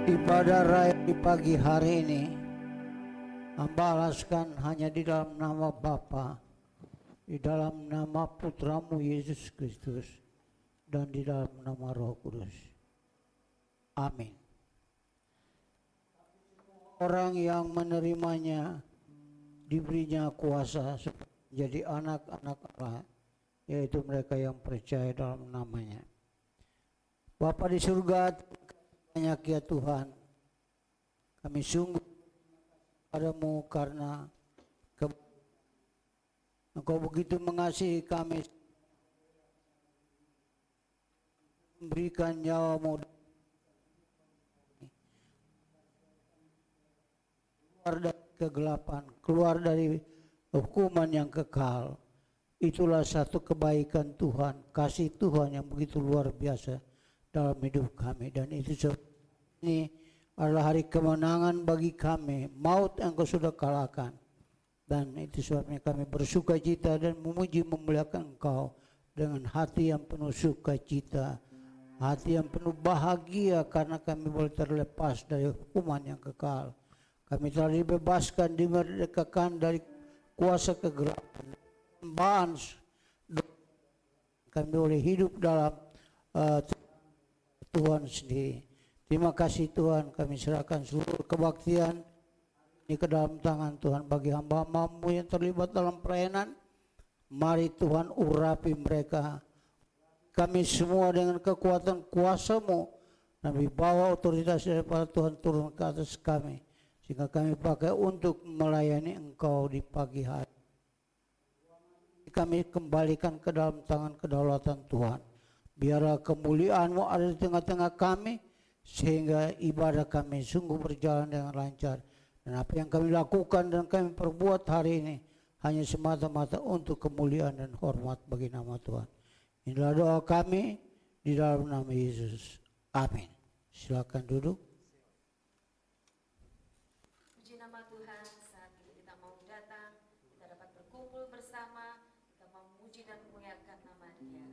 Ibadah raya di pagi hari ini hamba alaskan hanya di dalam nama Bapa, di dalam nama Putramu Yesus Kristus, dan di dalam nama Roh Kudus. Amin. Orang yang menerimanya diberinya kuasa menjadi anak-anak Allah, yaitu mereka yang percaya dalam namanya. Bapa di surga, banyak ya Tuhan, kami sungguh padamu karena Engkau begitu mengasihi kami, memberikan nyawamu keluar dari kegelapan, keluar dari hukuman yang kekal. Itulah satu kebaikan Tuhan, kasih Tuhan yang begitu luar biasa dalam hidup kami. Dan itu ini adalah hari kemenangan bagi kami. Maut yang Kau sudah kalahkan. Dan itu sebabnya kami bersuka cita dan memuji memuliakan Engkau dengan hati yang penuh sukacita, hati yang penuh bahagia karena kami boleh terlepas dari hukuman yang kekal. Kami telah dibebaskan, dimerdekakan dari kuasa kegelapan. Kami boleh hidup dalam Tuhan sendiri. Terima kasih Tuhan, kami serahkan seluruh kebaktian ini ke dalam tangan Tuhan bagi hamba-Hamba-Mu yang terlibat dalam pelayanan. Mari Tuhan urapi mereka, kami semua dengan kekuatan kuasa-Mu, dan bawa otoritas daripada Tuhan turun ke atas kami, sehingga kami pakai untuk melayani Engkau di pagi hari. Kami kembalikan ke dalam tangan kedaulatan Tuhan. Biarlah kemuliaan-Mu ada di tengah-tengah kami, sehingga ibadah kami sungguh berjalan dengan lancar. Dan apa yang kami lakukan dan kami perbuat hari ini hanya semata-mata untuk kemuliaan dan hormat bagi nama Tuhan. Inilah doa kami di dalam nama Yesus. Amin. Silakan duduk. Puji nama Tuhan, saat ini kita mau datang, kita dapat berkumpul bersama, kita mau memuji dan memuliakan nama Dia.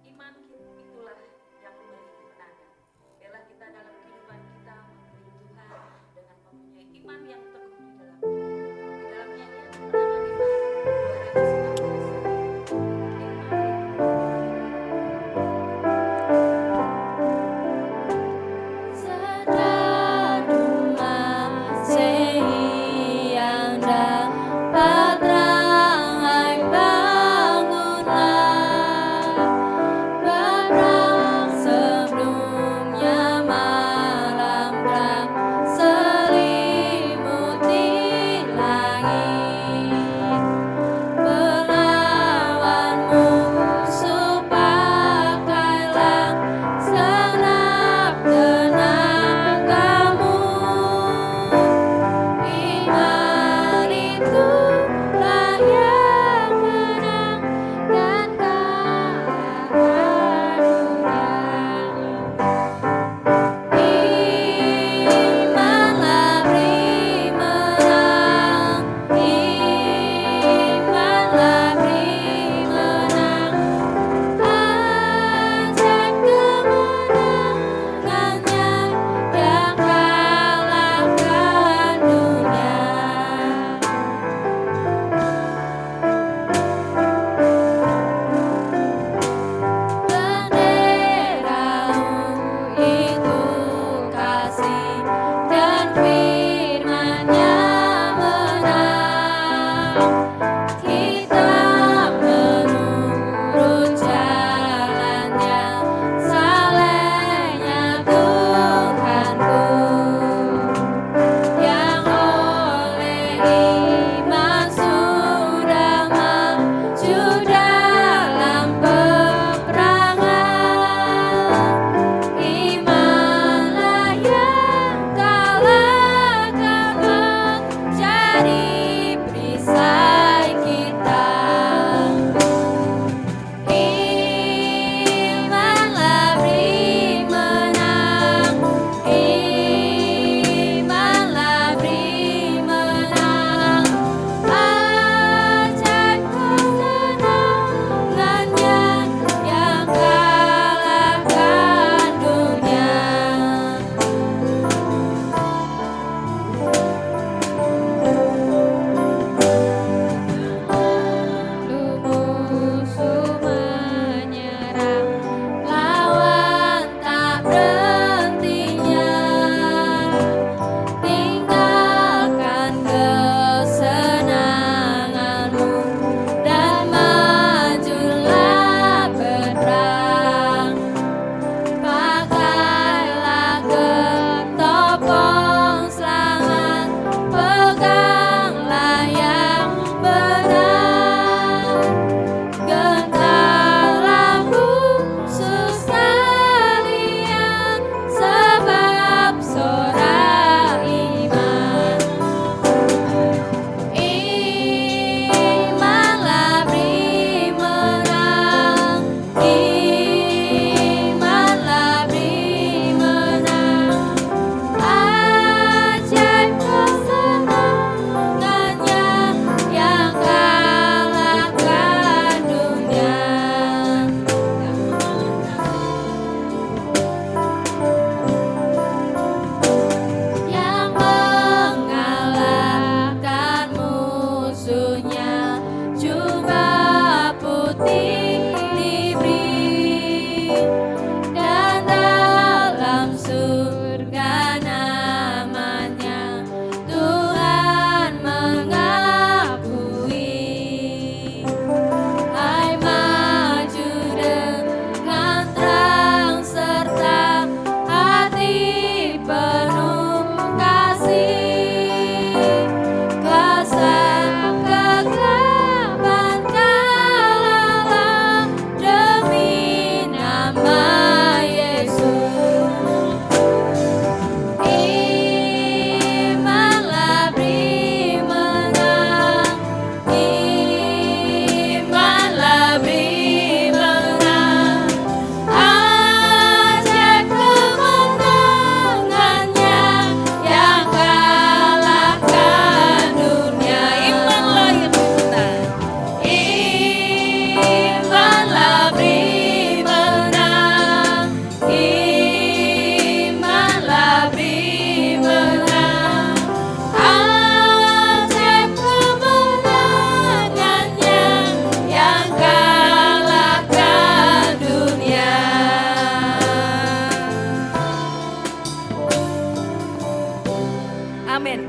Iman itulah yang memberi kemenangan. Biarlah kita dalam kehidupan kita memberi Tuhan dengan mempunyai iman yang teguh di dalam Dia. Di dalam nyanyian kemenangan iman, suara Yesus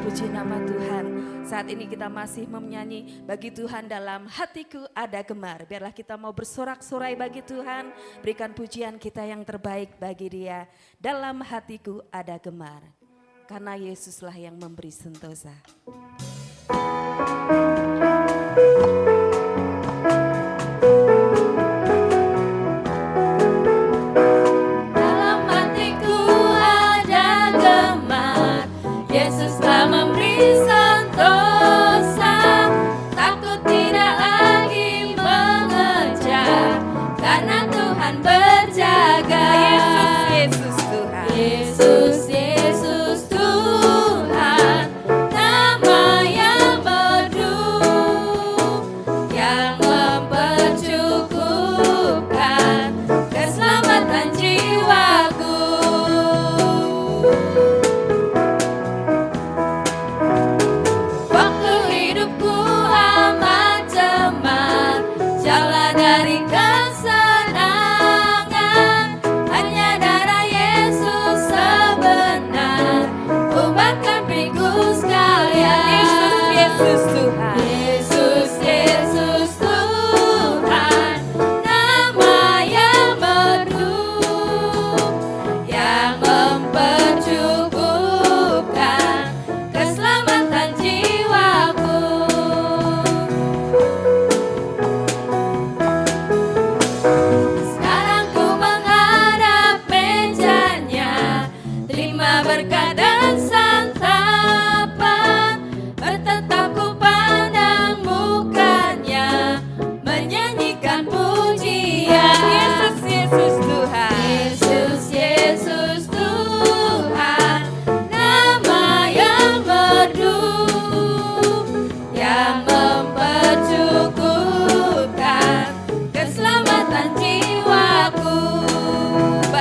puji nama Tuhan. Saat ini kita masih menyanyi bagi Tuhan dalam hatiku ada gemar. Biarlah kita mau bersorak-sorai bagi Tuhan. Berikan pujian kita yang terbaik bagi Dia. Dalam hatiku ada gemar. Karena Yesuslah yang memberi sentosa.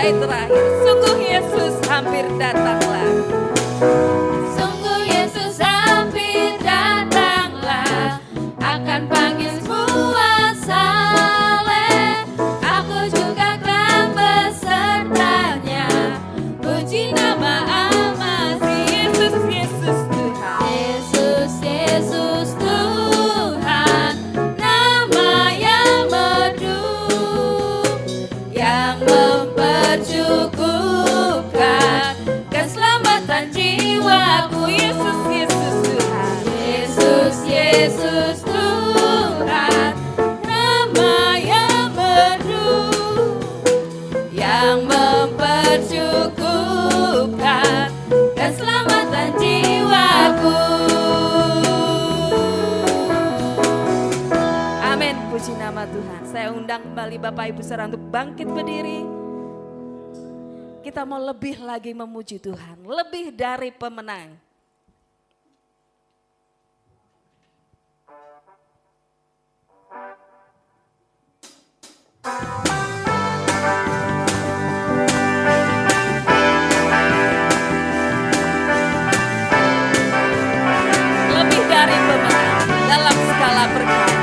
Terakhir, sungguh Yesus hampir datanglah. Sungguh Yesus hampir datanglah, akan panggil semua saleh. Aku juga akan besertanya. Puji nama Al-Masih. Yesus, Yesus Tuhan. Yesus, Yesus Tuhan. Nama yang merdu, yang cukupkan keselamatan jiwaku. Yesus, Yesus Tuhan. Yesus, Yesus Tuhan. Nama yang merdu, yang mempercukupkan keselamatan jiwaku. Amin, puji nama Tuhan. Saya undang kembali Bapak Ibu Saudara untuk bangkit berdiri. Kita mau lebih lagi memuji Tuhan, lebih dari pemenang. Lebih dari pemenang dalam skala perkara.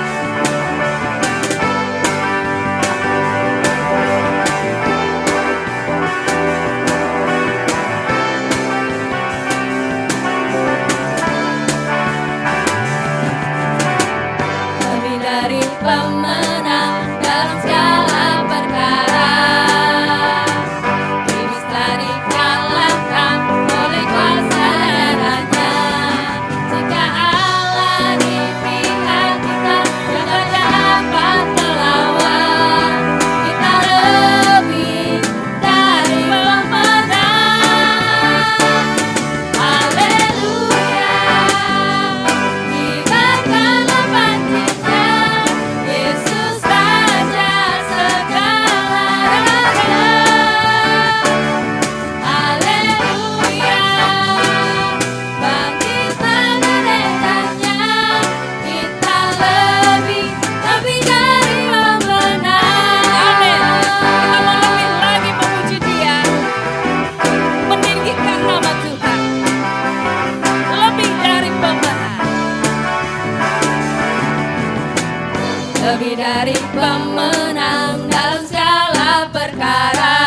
Pemenang dalam segala perkara. Iblis telah dikalahkan oleh kuasa darahnya. Jika Allah di pihak kita, siapa dapat melawan? Kita lebih dari pemenang. Haleluya. Kibarkanlah banjirnya, Yesus Raja segala raja. Haleluya. Bangkitlah gereja-Nya, kita lebih dari pemenang. Amin. Kita mau lebih lagi memuji Dia, meninggikan nama Tuhan. Lebih dari pemenang. Lebih dari pemenang dalam segala perkara.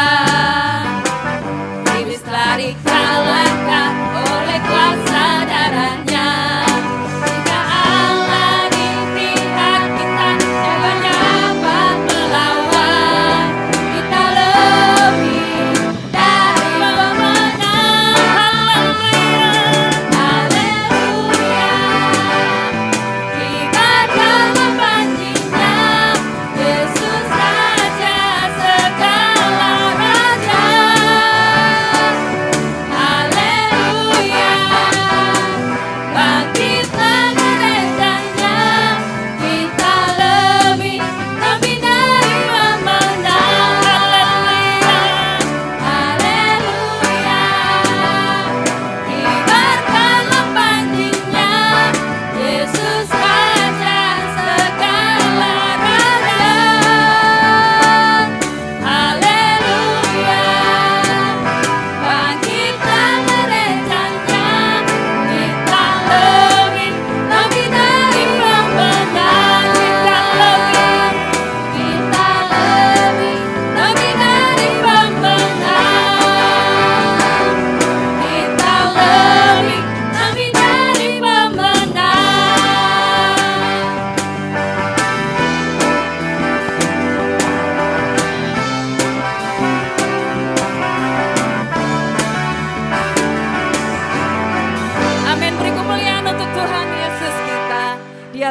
Iblis telah dikalahkan oleh kuasa darah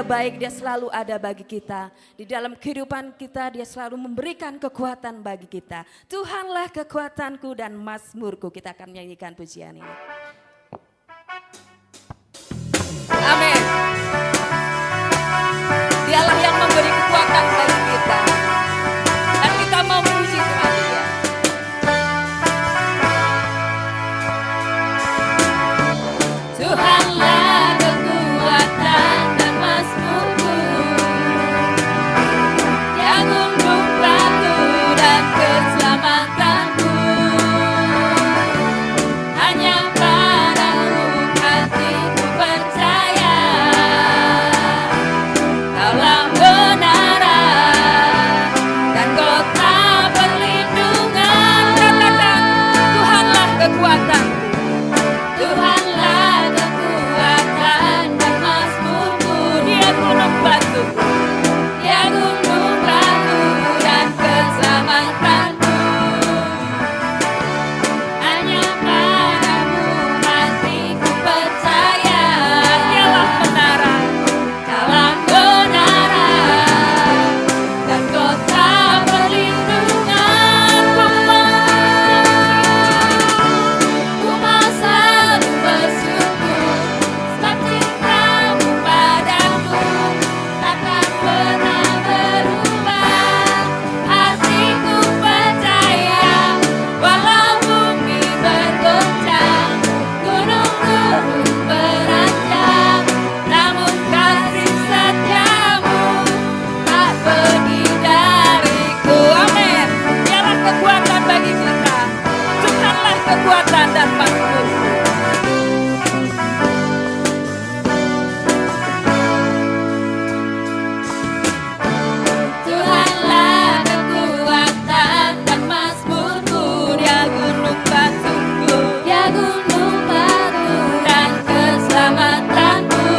baik, Dia selalu ada bagi kita. Di dalam kehidupan kita Dia selalu memberikan kekuatan bagi kita. Tuhanlah kekuatanku dan mazmurku. Kita akan menyanyikan pujian ini. Amin. Dialah yang memberi kekuatan bagi kita. Dan kita mau memuji Tuhan Dia. Tuhanlah kekuatan dan mazmurku, yang gunung batu dan keselamatanku. Hanya padamu hatiku percaya, Kaulah kebenaran dan kota perlindungan. Katakan, Tuhanlah kekuatanku. Tuhanlah kekuatan dan mazmurku. Dia gunung batu, Dia gunung batu dan keselamatanku. Hanya padamu hatiku percaya, Dialah menara, Kaulah kebenaran dan kota perlindungan. Ku mau selalu bersyukur, sebab cintamu padaku takkan pernah berubah. Hatiku percaya, walau bumi bergoncang, gunung-gunung beranjak, namun kasih setiamu tak pergi dariku. Amin. Dialah kekuatan bagi kita. Tuhanlah kekuatan dan mazmurku. Tuhanlah kekuatan dan mazmurku. Dia gunung batuku, Dia gunung batu dan keselamatanku.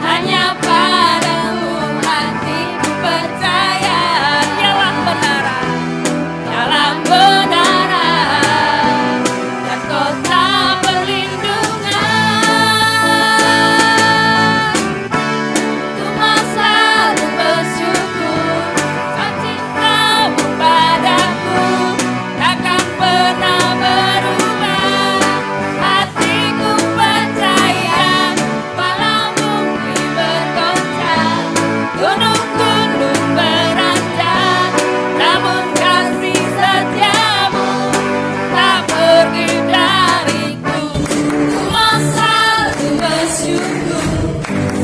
Hanya padamu hatiku percaya, Dialah menara, Dialah kebenaran dan kota perlindungan. Ku mau selalu bersyukur, sebab cintamu padaku takkan pernah berubah. Hatiku percaya, walau bumi bergoncang, gunung-gunung beranjak, namun kasih setiamu tak pergi dariku. Ku mau selalu bersyukur,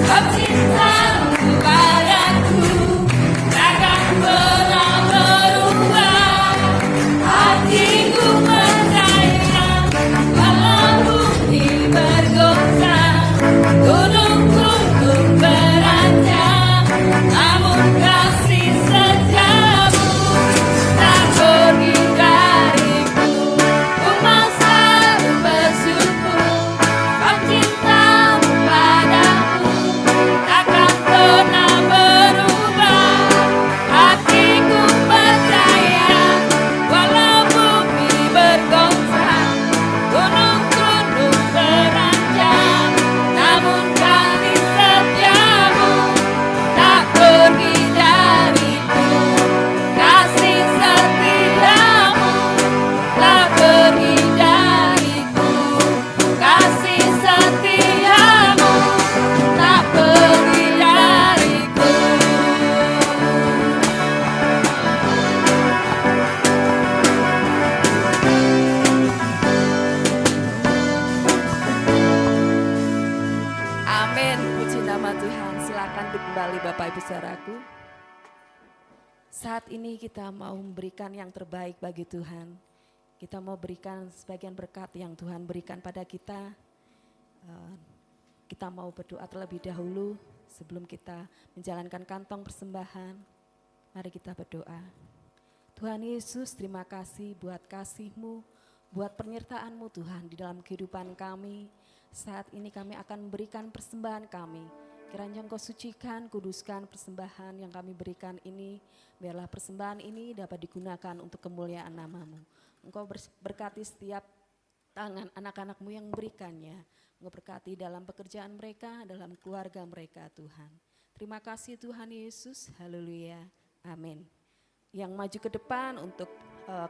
sebab cintamu padaku takkan pernah berubah. Hatiku percaya, walau bumi bergoncang, gunung-gunung beranjak, namun kasih setiamu tak pergi dariku. Ku mau selalu bersyukur, sebab cintamu padaku takkan pernah berubah. Hatiku percaya, walau bumi bergoncang, gunung-gunung beranjak, namun kasih setiamu tak pergi dariku. Kasih setiamu tak pergi dariku. Kasih setiamu tak pergi dariku. Amin. Puji nama Tuhan. Silakan duduk kembali Bapak Ibu Saudaraku. Saat ini kita mau memberikan yang terbaik bagi Tuhan. Kita mau berikan sebagian berkat yang Tuhan berikan pada kita. Kita mau berdoa terlebih dahulu sebelum kita menjalankan kantong persembahan. Mari kita berdoa. Tuhan Yesus, terima kasih buat kasih-Mu, buat penyertaan-Mu Tuhan di dalam kehidupan kami. Saat ini kami akan memberikan persembahan kami. Kiranya Engkau sucikan, kuduskan persembahan yang kami berikan ini. Biarlah persembahan ini dapat digunakan untuk kemuliaan nama-Mu. Engkau berkati setiap tangan anak-anak-Mu yang memberikannya, memberkati dalam pekerjaan mereka, dalam keluarga mereka Tuhan. Terima kasih Tuhan Yesus, haleluya, amin. Yang maju ke depan untuk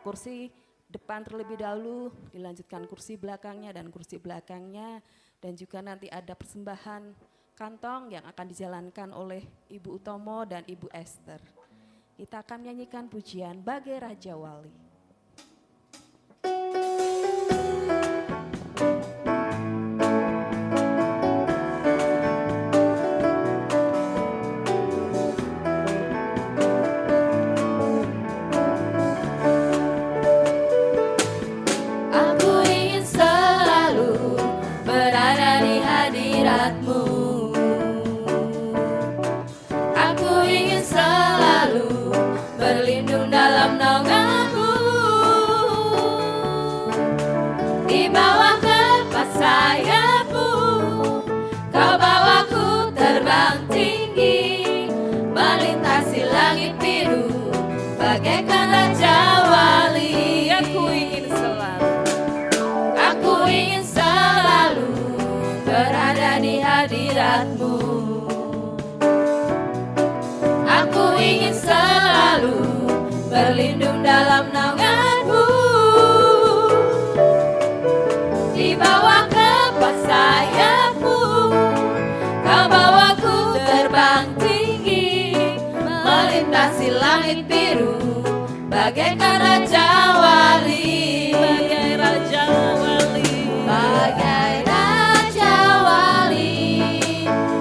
kursi depan terlebih dahulu, dilanjutkan kursi belakangnya dan kursi belakangnya, dan juga nanti ada persembahan kantong yang akan dijalankan oleh Ibu Utomo dan Ibu Esther. Kita akan menyanyikan pujian Bagai Raja Wali. Bagaikan Raja Wali, aku ingin selalu berada di hadirat-Mu. Aku ingin selalu berlindung dalam naungan-Mu. Di bawah kepas sayap-Mu, Kau bawaku terbang tinggi, melintasi langit biru. Bagaikan Raja Wali, bagai Raja Wali, bagai Raja Wali,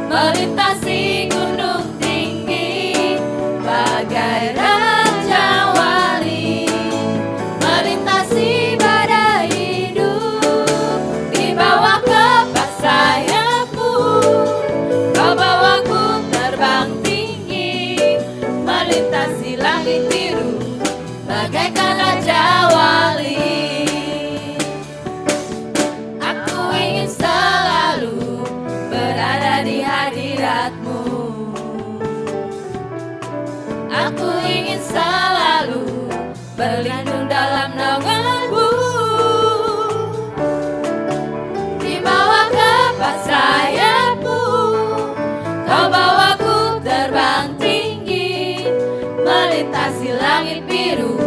melintasi gunung tinggi. Bagai Raja Wali, melintasi badai hidup. Di bawah kepas sayap-Mu, Kau bawaku terbang tinggi, melintasi langit biru. Bagaikan Raja Wali, aku ingin selalu berada di hadirat-Mu. Aku ingin selalu berlindung dalam naungan-Mu. Di bawah kepas sayap-Mu, Kau bawaku terbang tinggi, melintasi langit biru.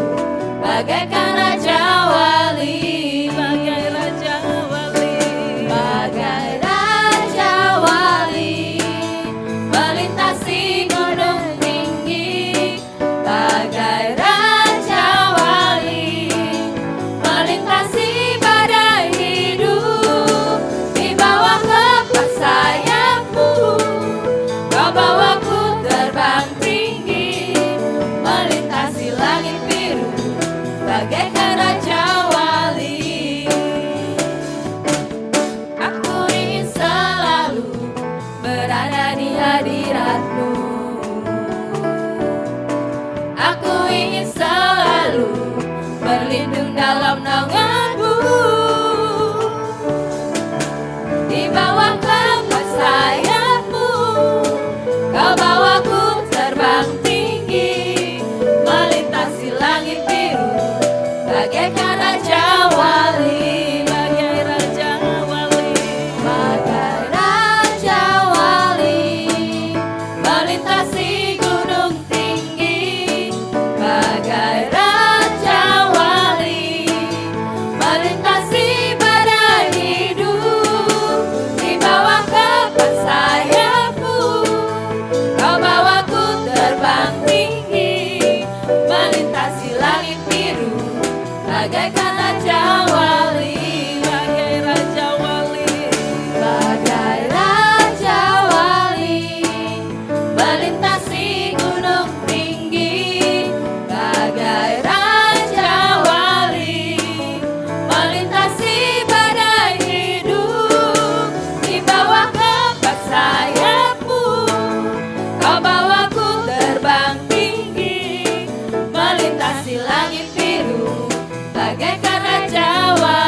Bagaikan Raja Wali, bagai Raja Wali, bagai Raja Wali, melintasi gunung tinggi. Bagai Raja Wali, melintasi badai hidup. Di bawah kepas sayap-Mu, Kau bawaku terbang tinggi, melintasi langit biru. Bagaikan Raja Wali, aku ingin selalu berada di hadirat-Mu. Aku ingin selalu berlindung dalam naungan-Mu. Di bawah kepas sayap-Mu, Kau bawaku terbang tinggi, melintasi langit biru. Bagaikan Raja Wali, bagai Raja Wali, bagai Raja Wali, melintasi gunung tinggi. Bagai Raja Wali, melintasi badai hidup. Di bawah kepas sayap-Mu, Kau bawaku terbang tinggi, melintasi langit biru. Bagaikan Raja Wali, bagai Raja Wali, bagai Raja Wali, melintasi gunung tinggi. Bagai Raja Wali, melintasi badai hidup. Di bawah kepas sayap-Mu, Kau bawaku terbang tinggi, melintasi langit biru. Bagaikan Raja Wali.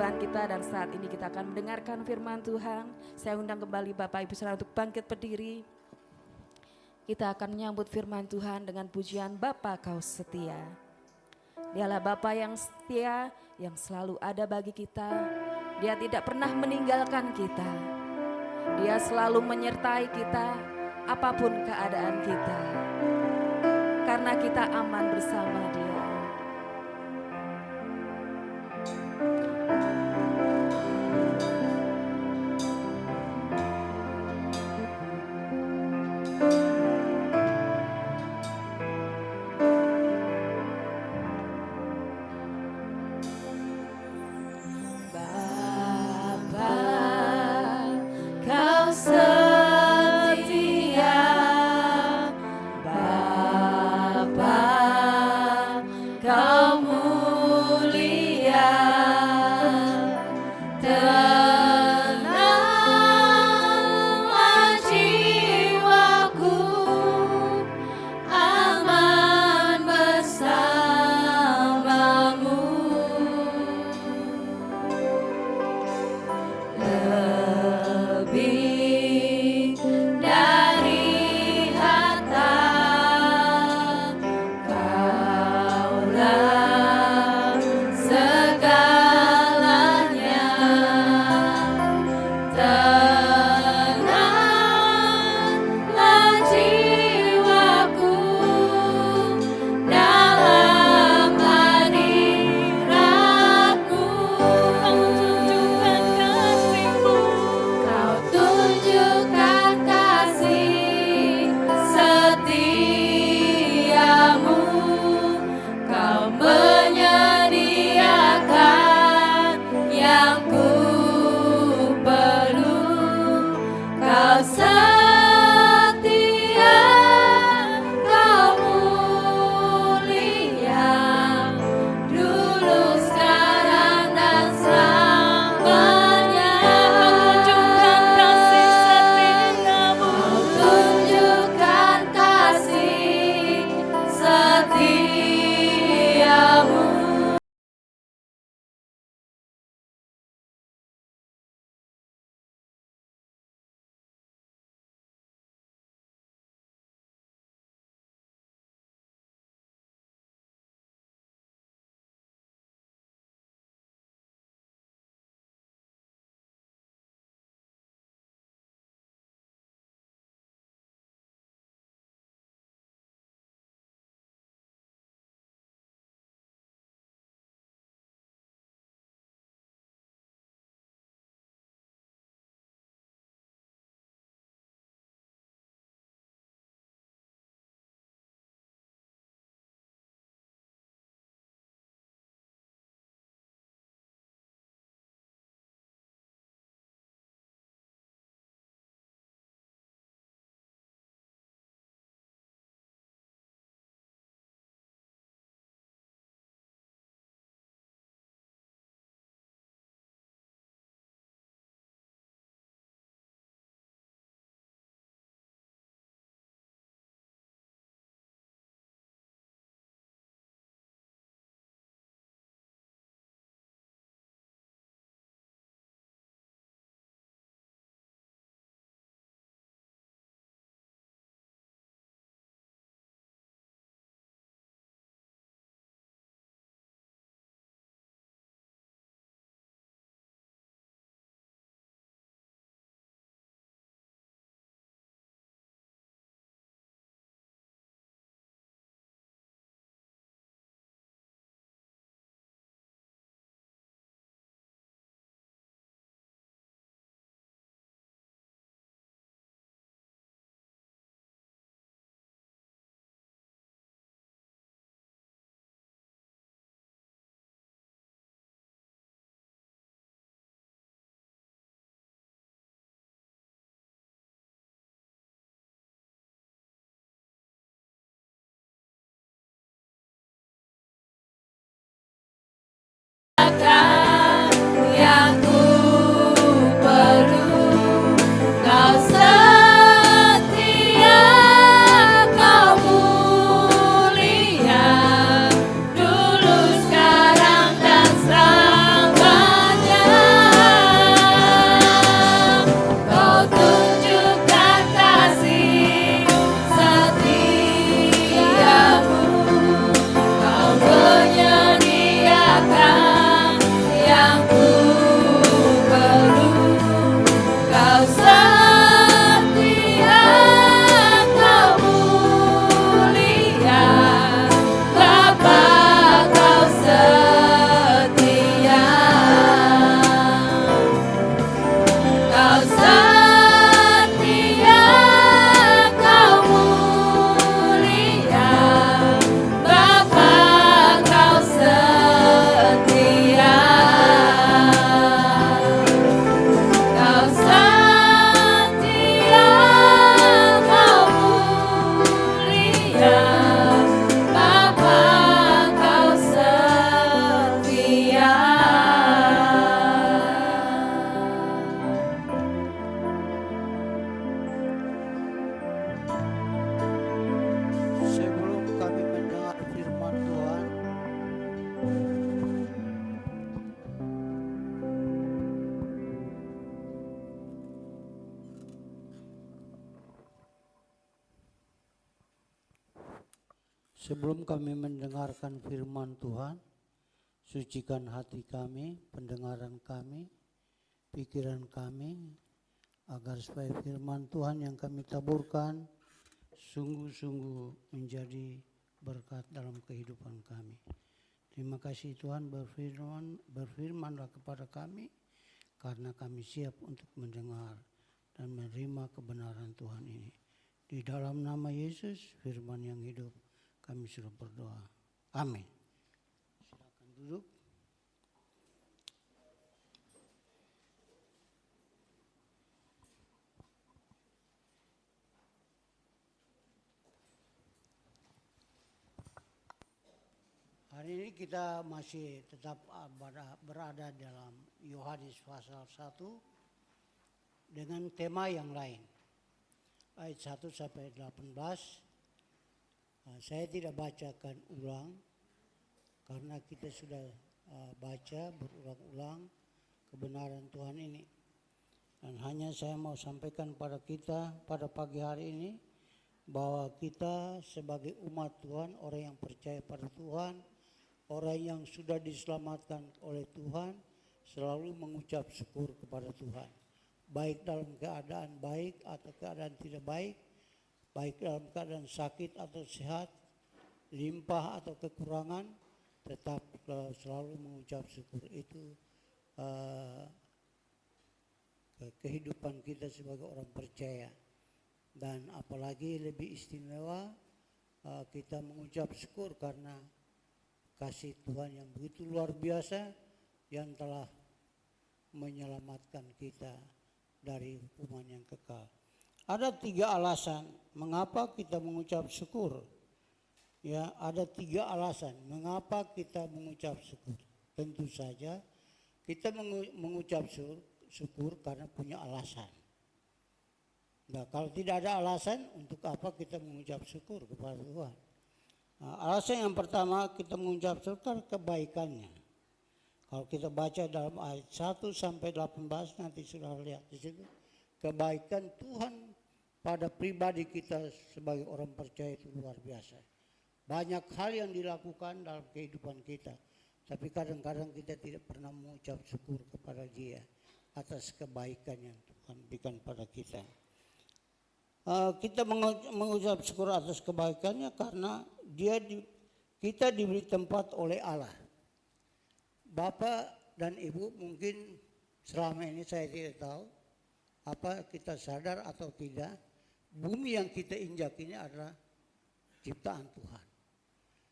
penyembahan kita dan saat ini kita akan mendengarkan firman Tuhan. Saya undang kembali Bapak Ibu Saudara untuk bangkit berdiri. Kita akan menyambut firman Tuhan dengan pujian Bapa Kau Setia. Dialah Bapa yang setia, yang selalu ada bagi kita. Dia tidak pernah meninggalkan kita. Dia selalu menyertai kita apapun keadaan kita. Karena kita aman bersama Dia. Sebelum kami mendengarkan firman Tuhan, sucikan hati kami, pendengaran kami, pikiran kami, agar supaya firman Tuhan yang kami taburkan sungguh-sungguh menjadi berkat dalam kehidupan kami. Terima kasih Tuhan, berfirmanlah kepada kami, karena kami siap untuk mendengar dan menerima kebenaran Tuhan ini. Di dalam nama Yesus, firman yang hidup, kami sudah berdoa. Amin. Silakan duduk. Hari ini kita masih tetap berada dalam Yohanes pasal 1 dengan tema yang lain. Ayat 1 sampai 18. Saya tidak bacakan ulang karena kita sudah baca berulang-ulang kebenaran Tuhan ini. Dan hanya saya mau sampaikan pada kita pada pagi hari ini bahwa kita sebagai umat Tuhan, orang yang percaya pada Tuhan, orang yang sudah diselamatkan oleh Tuhan, selalu mengucap syukur kepada Tuhan. Baik dalam keadaan baik atau keadaan tidak baik, baik dalam keadaan sakit atau sehat, limpah atau kekurangan, tetap selalu mengucap syukur. Itu kehidupan kita sebagai orang percaya. Dan apalagi lebih istimewa kita mengucap syukur karena kasih Tuhan yang begitu luar biasa yang telah menyelamatkan kita dari hukuman yang kekal. Ada 3 alasan mengapa kita mengucap syukur. Ya, ada 3 alasan mengapa kita mengucap syukur. Tentu saja kita mengucap syukur karena punya alasan. Nah, kalau tidak ada alasan, untuk apa kita mengucap syukur kepada Tuhan? Nah, alasan yang pertama kita mengucap syukur kebaikannya. Kalau kita baca dalam ayat 1 sampai 18 nanti sudah lihat di situ. Kebaikan Tuhan pada pribadi kita sebagai orang percaya itu luar biasa. Banyak hal yang dilakukan dalam kehidupan kita. Tapi kadang-kadang kita tidak pernah mengucap syukur kepada Dia atas kebaikan yang Tuhan berikan pada kita. Kita mengucap syukur atas kebaikannya karena kita diberi tempat oleh Allah. Bapak dan Ibu mungkin selama ini saya tidak tahu apa kita sadar atau tidak, bumi yang kita injak ini adalah ciptaan Tuhan.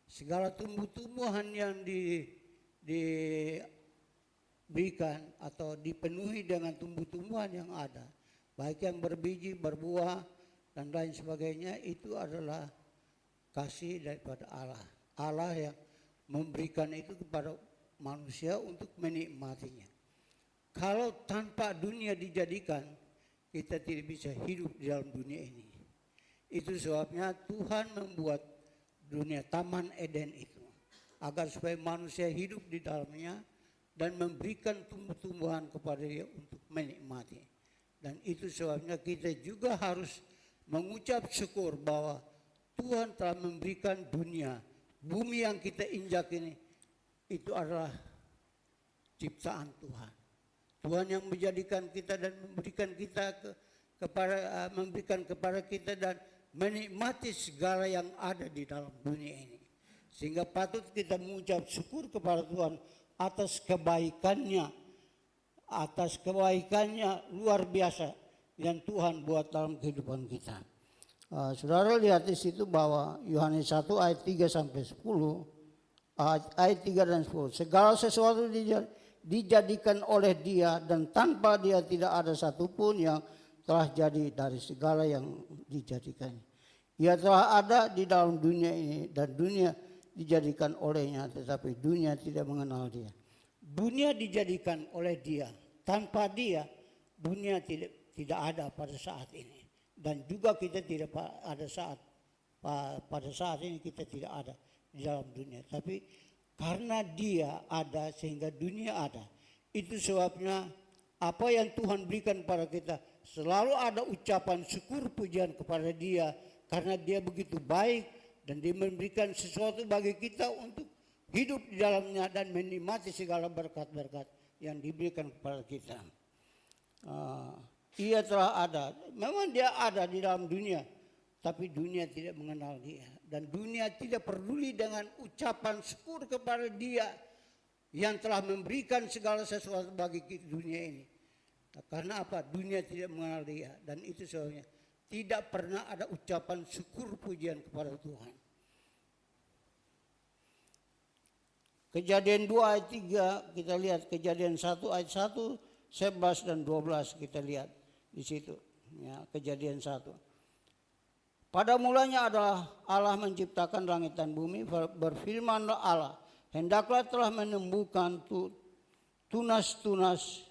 Segala tumbuh-tumbuhan yang diberikan atau dipenuhi dengan tumbuh-tumbuhan yang ada, baik yang berbiji, berbuah dan lain sebagainya, itu adalah kasih daripada Allah. Allah yang memberikan itu kepada manusia untuk menikmatinya. Kalau tanpa dunia dijadikan, kita tidak bisa hidup di dalam dunia ini. Itu sebabnya Tuhan membuat dunia Taman Eden itu agar supaya manusia hidup di dalamnya dan memberikan tumbuh-tumbuhan kepada dia untuk menikmati. Dan itu sebabnya kita juga harus mengucap syukur bahwa Tuhan telah memberikan dunia, bumi yang kita injak ini, itu adalah ciptaan Tuhan. Tuhan yang menjadikan kita dan memberikan kepada kita dan menikmati segala yang ada di dalam dunia ini. Sehingga patut kita mengucap syukur kepada Tuhan atas kebaikannya luar biasa yang Tuhan buat dalam kehidupan kita. Saudara lihat di situ bahwa Yohanes 1 ayat 3 sampai 10, ayat 3 dan 10. Segala sesuatu dijadikan oleh Dia dan tanpa Dia tidak ada satupun yang telah jadi dari segala yang dijadikan. Ia telah ada di dalam dunia ini dan dunia dijadikan olehnya, tetapi dunia tidak mengenal Dia. Dunia dijadikan oleh Dia, tanpa Dia dunia tidak ada pada saat ini, dan juga kita tidak ada pada saat ini kita tidak ada di dalam dunia. Tapi karena Dia ada sehingga dunia ada. Itu sebabnya apa yang Tuhan berikan pada kita selalu ada ucapan syukur pujian kepada Dia karena Dia begitu baik, Dan dia memberikan sesuatu bagi kita untuk hidup di dalamnya dan menikmati segala berkat-berkat yang diberikan kepada kita. Ia telah ada, memang dia ada di dalam dunia, tapi dunia tidak mengenal dia. Dan dunia tidak peduli dengan ucapan syukur kepada dia yang telah memberikan segala sesuatu bagi dunia ini. Karena apa? Dunia tidak mengenal dia. Dan itu sebabnya tidak pernah ada ucapan syukur pujian kepada Tuhan. Kejadian 2 ayat 3 kita lihat, Kejadian 1 ayat 1, 11 dan 12 kita lihat di situ. Ya, Kejadian 1. Pada mulanya adalah Allah menciptakan langit dan bumi, berfirmanlah Allah, hendaklah telah menumbuhkan tunas-tunas,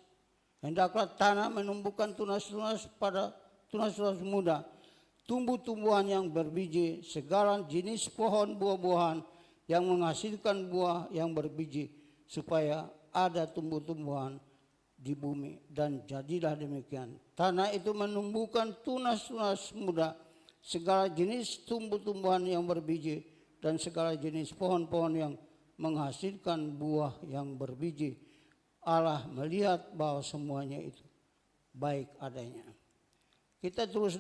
hendaklah tanah menumbuhkan tunas-tunas pada tunas-tunas muda, tumbuh-tumbuhan yang berbiji, segala jenis pohon buah-buahan yang menghasilkan buah yang berbiji, supaya ada tumbuh-tumbuhan di bumi. Dan jadilah demikian. Tanah itu menumbuhkan tunas-tunas muda, segala jenis tumbuh-tumbuhan yang berbiji, dan segala jenis pohon-pohon yang menghasilkan buah yang berbiji. Allah melihat bahwa semuanya itu baik adanya. Kita terus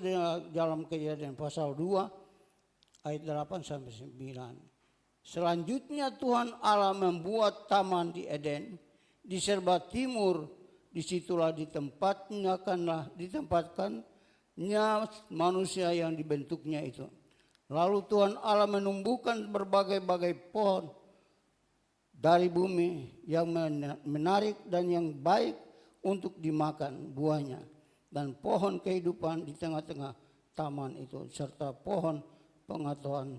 dalam Kejadian pasal 2 ayat 8 sampai 9. Selanjutnya Tuhan Allah membuat taman di Eden di sebelah timur. Disitulah ditempatkannya manusia yang dibentuknya itu. Lalu Tuhan Allah menumbuhkan berbagai-bagai pohon dari bumi yang menarik dan yang baik untuk dimakan buahnya, dan pohon kehidupan di tengah-tengah taman itu, serta pohon pengetahuan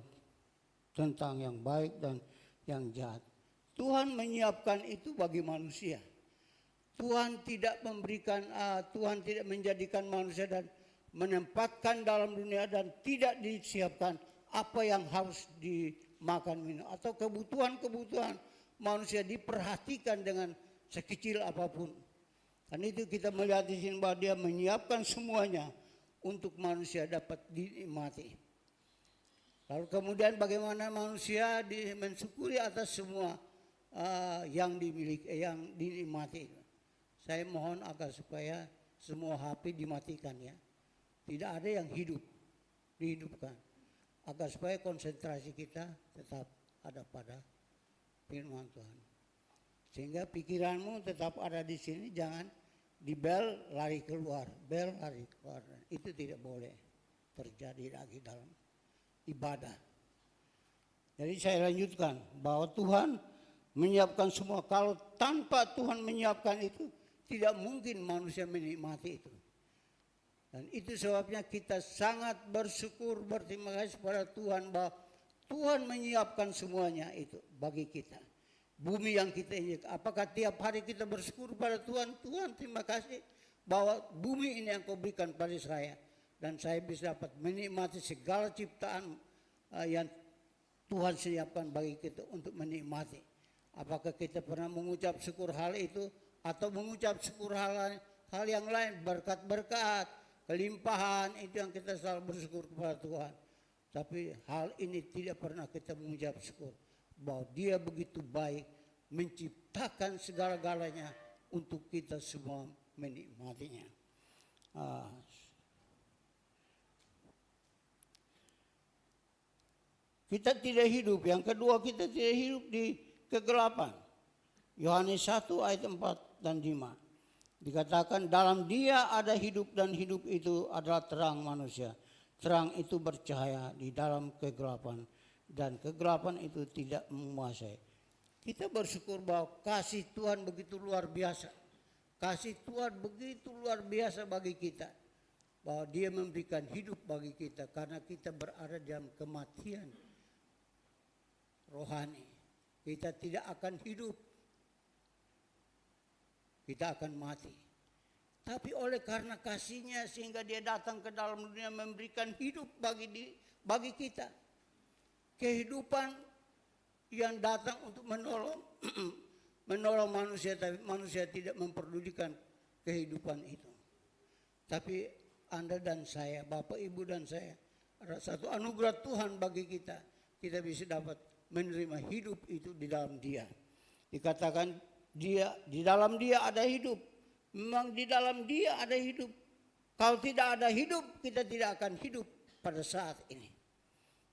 tentang yang baik dan yang jahat. Tuhan menyiapkan itu bagi manusia. Tuhan tidak menjadikan manusia dan menempatkan dalam dunia dan tidak disiapkan apa yang harus dimakan minum atau kebutuhan-kebutuhan manusia diperhatikan dengan sekecil apapun. Dan itu kita melihat di sini bahwa dia menyiapkan semuanya untuk manusia dapat dinikmati. Lalu kemudian bagaimana manusia mensyukuri atas semua yang dimiliki, yang dinikmati. Saya mohon agar supaya semua HP dimatikan ya. Tidak ada yang dihidupkan. Agar supaya konsentrasi kita tetap ada pada firman Tuhan. Sehingga pikiranmu tetap ada di sini, jangan di bel lari keluar. Itu tidak boleh terjadi lagi dalam ibadah. Jadi saya lanjutkan bahwa Tuhan menyiapkan semua. Kalau tanpa Tuhan menyiapkan itu, tidak mungkin manusia menikmati itu. Dan itu sebabnya kita sangat bersyukur, berterima kasih kepada Tuhan bahwa Tuhan menyiapkan semuanya itu bagi kita. Bumi yang kita ini, apakah tiap hari kita bersyukur pada Tuhan? Tuhan, terima kasih bahwa bumi ini yang kau berikan pada saya. Dan saya bisa dapat menikmati segala ciptaan yang Tuhan siapkan bagi kita untuk menikmati. Apakah kita pernah mengucap syukur hal itu? Atau mengucap syukur hal yang lain, berkat-berkat, kelimpahan, itu yang kita selalu bersyukur kepada Tuhan. Tapi hal ini tidak pernah kita mengucap syukur bahwa Dia begitu baik menciptakan segala-galanya untuk kita semua menikmatinya. Kita tidak hidup, yang kedua kita tidak hidup di kegelapan. Yohanes 1 ayat 4 dan 5. Dikatakan dalam Dia ada hidup dan hidup itu adalah terang manusia. Terang itu bercahaya di dalam kegelapan dan kegelapan itu tidak menguasai. Kita bersyukur bahwa kasih Tuhan begitu luar biasa. Kasih Tuhan begitu luar biasa bagi kita. Bahwa Dia memberikan hidup bagi kita karena kita berada dalam kematian rohani. Kita tidak akan hidup. Kita akan mati. Tapi oleh karena kasih-Nya sehingga Dia datang ke dalam dunia memberikan hidup bagi kita. Kehidupan yang datang untuk menolong manusia, tapi manusia tidak memperdulikan kehidupan itu. Tapi Anda dan saya, Bapak, Ibu dan saya, ada satu anugerah Tuhan bagi kita. kita bisa dapat menerima hidup itu di dalam Dia. Dikatakan Dia, di dalam Dia ada hidup. Memang di dalam Dia ada hidup. Kalau tidak ada hidup, kita tidak akan hidup pada saat ini.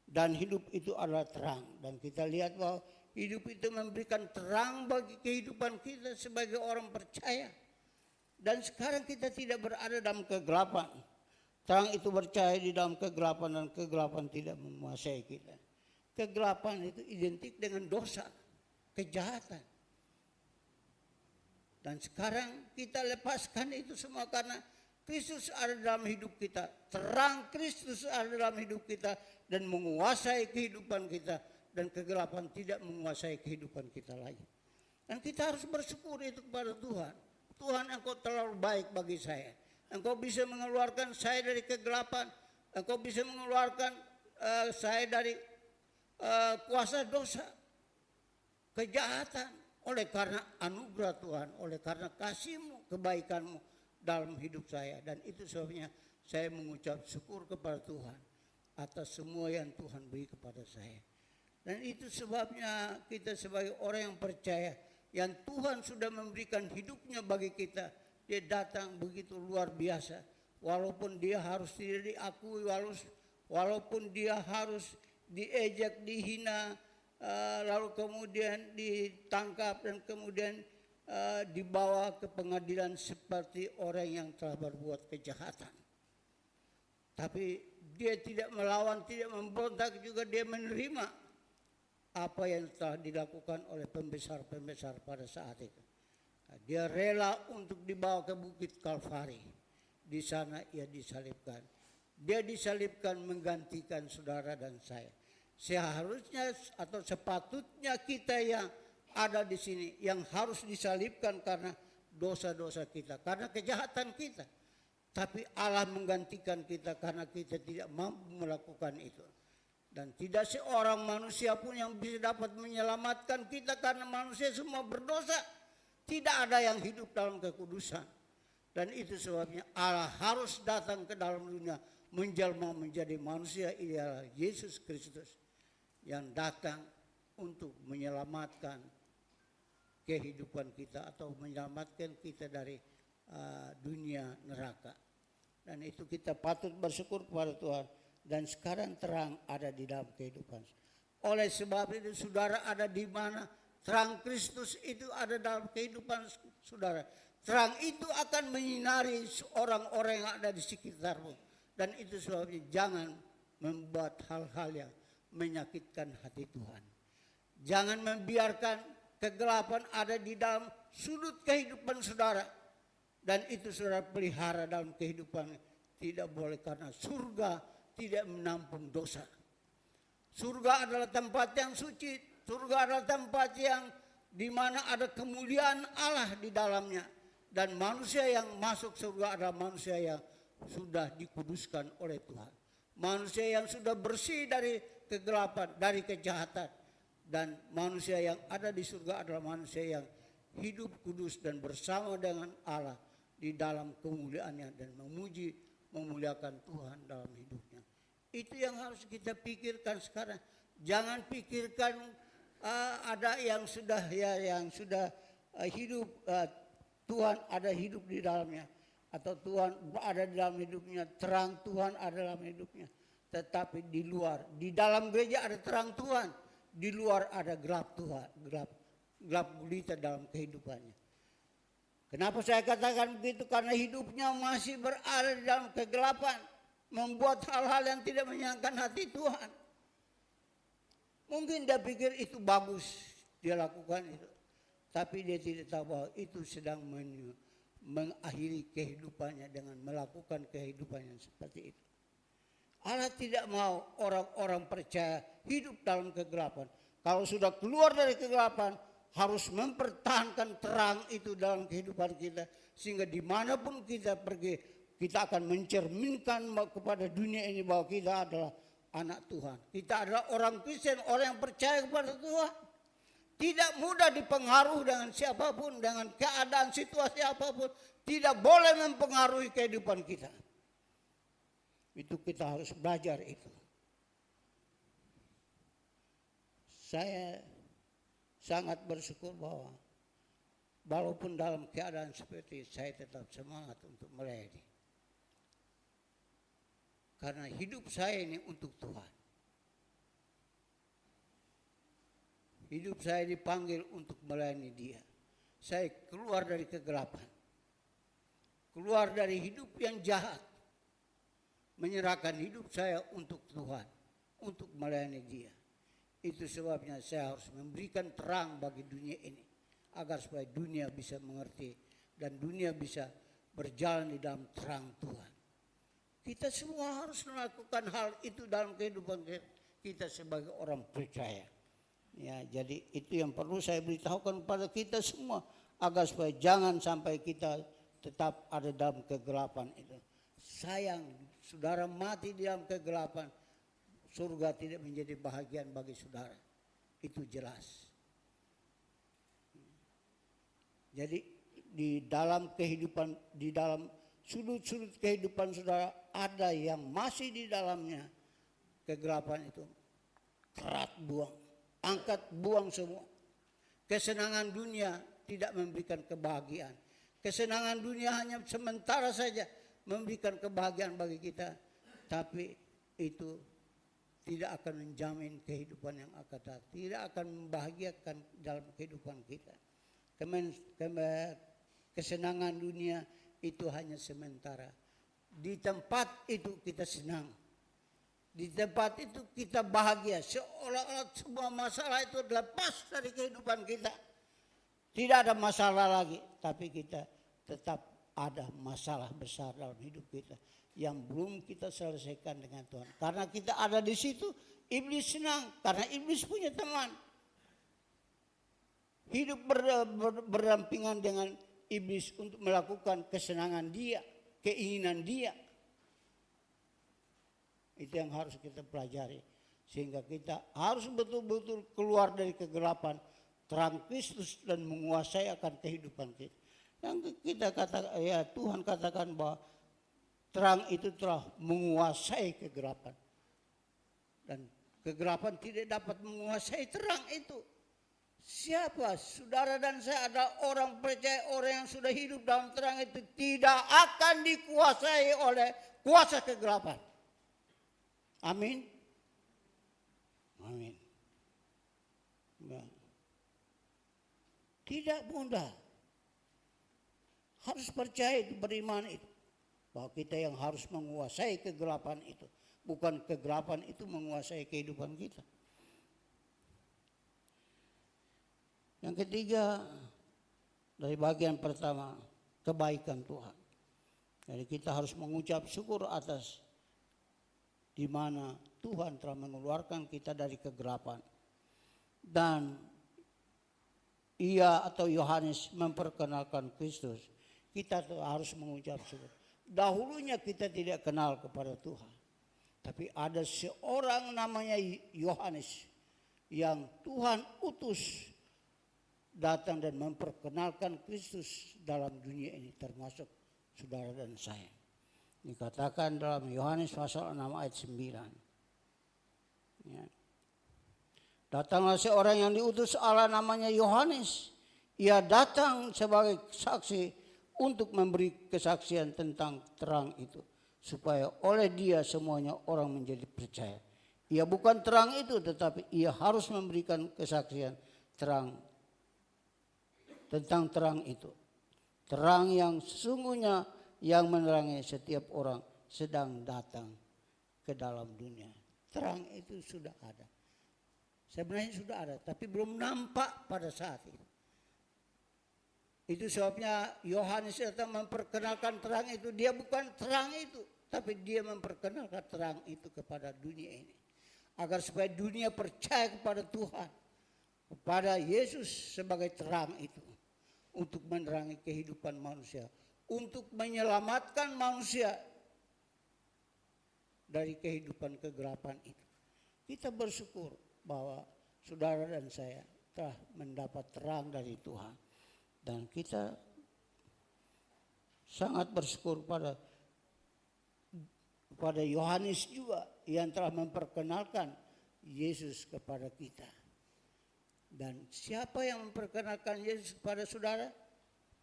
Dan hidup itu adalah terang. Dan kita lihat bahwa hidup itu memberikan terang bagi kehidupan kita sebagai orang percaya. Dan sekarang kita tidak berada dalam kegelapan. Terang itu percaya di dalam kegelapan dan kegelapan tidak menguasai kita. Kegelapan itu identik dengan dosa, kejahatan. Dan sekarang kita lepaskan itu semua karena Kristus ada dalam hidup kita. Terang Kristus ada dalam hidup kita dan menguasai kehidupan kita. Dan kegelapan tidak menguasai kehidupan kita lagi. Dan kita harus bersyukur itu kepada Tuhan. Tuhan, Engkau terlalu baik bagi saya. Engkau bisa mengeluarkan saya dari kegelapan. Engkau bisa mengeluarkan saya dari kuasa dosa, kejahatan. Oleh karena anugerah Tuhan, oleh karena kasih-Mu, kebaikan-Mu dalam hidup saya. Dan itu sebabnya saya mengucap syukur kepada Tuhan atas semua yang Tuhan beri kepada saya. Dan itu sebabnya kita sebagai orang yang percaya, yang Tuhan sudah memberikan hidupnya bagi kita, Dia datang begitu luar biasa. Walaupun Dia harus tidak diakui, walaupun Dia harus diejek, dihina, lalu kemudian ditangkap dan kemudian dibawa ke pengadilan seperti orang yang telah berbuat kejahatan. Tapi Dia tidak melawan, tidak memberontak, juga Dia menerima apa yang telah dilakukan oleh pembesar-pembesar pada saat itu. Dia rela untuk dibawa ke Bukit Kalvari. Di sana Ia disalibkan. Dia disalibkan menggantikan saudara dan saya. Seharusnya atau sepatutnya kita yang ada di sini yang harus disalibkan karena dosa-dosa kita, karena kejahatan kita. Tapi Allah menggantikan kita karena kita tidak mampu melakukan itu. Dan tidak seorang manusia pun yang bisa dapat menyelamatkan kita karena manusia semua berdosa. Tidak ada yang hidup dalam kekudusan. Dan itu sebabnya Allah harus datang ke dalam dunia menjelma menjadi manusia ideal, Yesus Kristus, yang datang untuk menyelamatkan kehidupan kita atau menyelamatkan kita dari dunia neraka. Dan itu kita patut bersyukur kepada Tuhan. Dan sekarang terang ada di dalam kehidupan. Oleh sebab itu saudara ada di mana, terang Kristus itu ada dalam kehidupan saudara. Terang itu akan menyinari orang-orang yang ada di sekitarmu. Dan itu sebabnya jangan membuat hal-hal yang menyakitkan hati Tuhan. Jangan membiarkan kegelapan ada di dalam sudut kehidupan saudara. Dan itu saudara pelihara dalam kehidupan. Tidak boleh, karena surga tidak menampung dosa. Surga adalah tempat yang suci. Surga adalah tempat yang di mana ada kemuliaan Allah di dalamnya. Dan manusia yang masuk surga adalah manusia yang sudah dikuduskan oleh Tuhan. Manusia yang sudah bersih dari kegelapan, dari kejahatan. Dan manusia yang ada di surga adalah manusia yang hidup kudus dan bersama dengan Allah di dalam kemuliaannya dan memuliakan Tuhan dalam hidupnya. Itu yang harus kita pikirkan sekarang. Jangan pikirkan ada yang sudah hidup, Tuhan ada hidup di dalamnya, atau Tuhan ada di dalam hidupnya, terang Tuhan ada dalam hidupnya. Tetapi di luar, di dalam gereja ada terang Tuhan, di luar ada gelap Tuhan, gelap gulita dalam kehidupannya. Kenapa saya katakan begitu? Karena hidupnya masih berada di dalam kegelapan, membuat hal-hal yang tidak menyenangkan hati Tuhan. Mungkin dia pikir itu bagus, dia lakukan itu. Tapi dia tidak tahu bahwa itu sedang mengakhiri kehidupannya dengan melakukan kehidupan yang seperti itu. Allah tidak mau orang-orang percaya hidup dalam kegelapan. Kalau sudah keluar dari kegelapan, harus mempertahankan terang itu dalam kehidupan kita. Sehingga dimanapun kita pergi, kita akan mencerminkan kepada dunia ini bahwa kita adalah anak Tuhan. Kita adalah orang Kristen, orang yang percaya kepada Tuhan. Tidak mudah dipengaruhi dengan siapapun, dengan keadaan situasi apapun. Tidak boleh mempengaruhi kehidupan kita. Itu kita harus belajar itu. saya sangat bersyukur bahwa walaupun dalam keadaan seperti saya tetap semangat untuk melayani. Karena hidup saya ini untuk Tuhan. Hidup saya dipanggil untuk melayani Dia. Saya keluar dari kegelapan. Keluar dari hidup yang jahat. Menyerahkan hidup saya untuk Tuhan. Untuk melayani Dia. Itu sebabnya saya harus memberikan terang bagi dunia ini. Agar supaya dunia bisa mengerti. Dan dunia bisa berjalan di dalam terang Tuhan. Kita semua harus melakukan hal itu dalam kehidupan kita sebagai orang percaya. Ya, jadi itu yang perlu saya beritahukan kepada kita semua. Agar supaya jangan sampai kita tetap ada dalam kegelapan itu. Sayang, saudara mati di dalam kegelapan. Surga tidak menjadi bahagian bagi saudara. Itu jelas. Jadi di dalam kehidupan, di dalam sudut-sudut kehidupan saudara ada yang masih di dalamnya kegelapan itu. Kerat buang, angkat buang semua. Kesenangan dunia tidak memberikan kebahagiaan. Kesenangan dunia hanya sementara saja memberikan kebahagiaan bagi kita. Tapi itu tidak akan menjamin kehidupan yang akan datang. Tidak akan membahagiakan dalam kehidupan kita. Kesenangan dunia itu hanya sementara. Di tempat itu kita senang. Di tempat itu kita bahagia. Seolah-olah semua masalah itu lepas dari kehidupan kita. Tidak ada masalah lagi. Tapi kita tetap ada masalah besar dalam hidup kita. Yang belum kita selesaikan dengan Tuhan. Karena kita ada di situ, iblis senang. Karena iblis punya teman. Hidup berdampingan dengan iblis untuk melakukan kesenangan dia, keinginan dia. Itu yang harus kita pelajari. Sehingga kita harus betul-betul keluar dari kegelapan, terang Kristus dan menguasai akan kehidupan kita. Yang kita katakan, ya Tuhan katakan bahwa terang itu telah menguasai kegelapan. Dan kegelapan tidak dapat menguasai terang itu. Siapa? Saudara dan saya adalah orang percaya, orang yang sudah hidup dalam terang itu tidak akan dikuasai oleh kuasa kegelapan. Amin. Amin. Nah. Tidak mudah. Harus percaya itu, beriman itu. Bahwa kita yang harus menguasai kegelapan itu. Bukan kegelapan itu menguasai kehidupan kita. Yang ketiga, dari bagian pertama, kebaikan Tuhan. Jadi kita harus mengucap syukur atas di mana Tuhan telah mengeluarkan kita dari kegelapan. Dan ia atau Yohanes memperkenalkan Kristus. Kita harus mengucap syukur. Dahulunya kita tidak kenal kepada Tuhan. Tapi ada seorang namanya Yohanes yang Tuhan utus datang dan memperkenalkan Kristus dalam dunia ini, termasuk saudara dan saya. Dikatakan dalam Yohanes pasal 6 ayat 9. Ya. Datanglah seorang yang diutus Allah namanya Yohanes. Ia datang sebagai saksi untuk memberi kesaksian tentang terang itu. Supaya oleh dia semuanya orang menjadi percaya. Ia bukan terang itu, tetapi ia harus memberikan kesaksian terang tentang terang itu. Terang yang sesungguhnya yang menerangi setiap orang sedang datang ke dalam dunia. Terang itu sudah ada. Sebenarnya sudah ada, tapi belum nampak pada saat itu. Itu sebabnya Yohanes datang memperkenalkan terang itu. Dia bukan terang itu, tapi dia memperkenalkan terang itu kepada dunia ini. Agar supaya dunia percaya kepada Tuhan, kepada Yesus sebagai terang itu. Untuk menerangi kehidupan manusia. Untuk menyelamatkan manusia dari kehidupan kegelapan itu. Kita bersyukur bahwa saudara dan saya telah mendapat terang dari Tuhan. Dan kita sangat bersyukur pada Yohanes juga yang telah memperkenalkan Yesus kepada kita. Dan siapa yang memperkenalkan Yesus kepada saudara?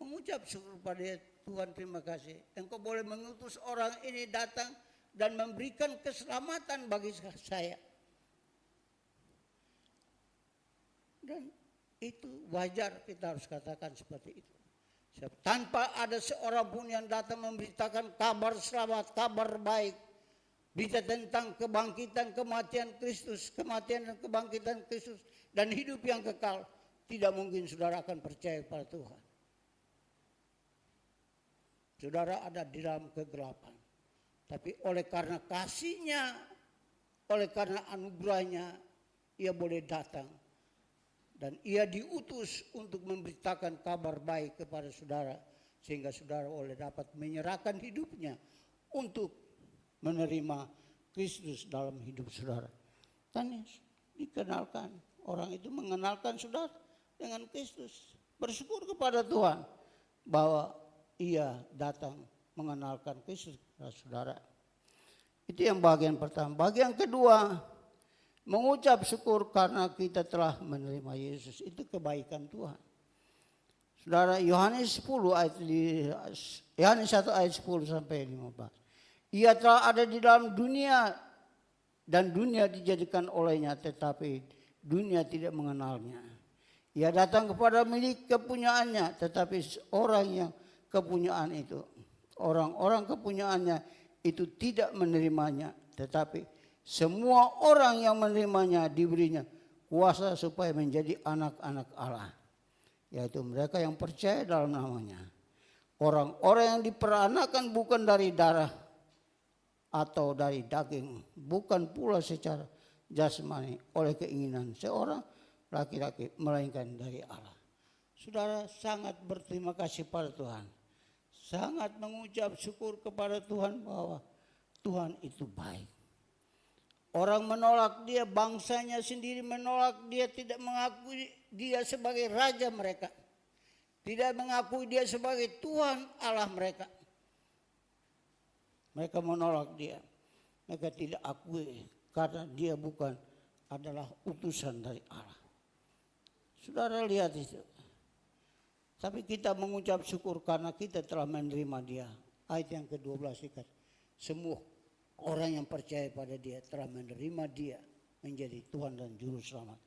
Mengucap syukur pada Tuhan, terima kasih. Engkau boleh mengutus orang ini datang dan memberikan keselamatan bagi saya. Dan itu wajar kita harus katakan seperti itu. Tanpa ada seorang pun yang datang memberitakan kabar selamat, kabar baik, berita tentang kebangkitan kematian Kristus, kematian dan kebangkitan Kristus dan hidup yang kekal, tidak mungkin saudara akan percaya pada Tuhan. Saudara ada di dalam kegelapan, tapi oleh karena kasih-Nya, oleh karena anugerah-Nya, ia boleh datang. Dan ia diutus untuk memberitakan kabar baik kepada saudara. Sehingga saudara oleh dapat menyerahkan hidupnya untuk menerima Kristus dalam hidup saudara. Dan dikenalkan, orang itu mengenalkan saudara dengan Kristus. Bersyukur kepada Tuhan bahwa ia datang mengenalkan Kristus kepada saudara. Itu yang bagian pertama. Bagian kedua, mengucap syukur karena kita telah menerima Yesus. Itu kebaikan Tuhan. Saudara, Yohanes 1 ayat 10 sampai 15. Ia telah ada di dalam dunia dan dunia dijadikan olehnya, tetapi dunia tidak mengenalnya. Ia datang kepada milik kepunyaannya, tetapi orang yang kepunyaan itu, orang-orang kepunyaannya itu tidak menerimanya, tetapi semua orang yang menerimanya diberinya kuasa supaya menjadi anak-anak Allah, yaitu mereka yang percaya dalam namanya. Orang-orang yang diperanakan bukan dari darah atau dari daging, bukan pula secara jasmani oleh keinginan seorang laki-laki, melainkan dari Allah. Saudara sangat berterima kasih pada Tuhan, sangat mengucap syukur kepada Tuhan bahwa Tuhan itu baik. Orang menolak dia, bangsanya sendiri menolak dia, tidak mengakui dia sebagai raja mereka. Tidak mengakui dia sebagai Tuhan Allah mereka. Mereka menolak dia. Mereka tidak akui karena dia bukan adalah utusan dari Allah. Saudara lihat itu. Tapi kita mengucap syukur karena kita telah menerima dia. Ayat yang ke-12 ikat. Semua orang yang percaya pada dia telah menerima dia menjadi Tuhan dan Juru Selamat.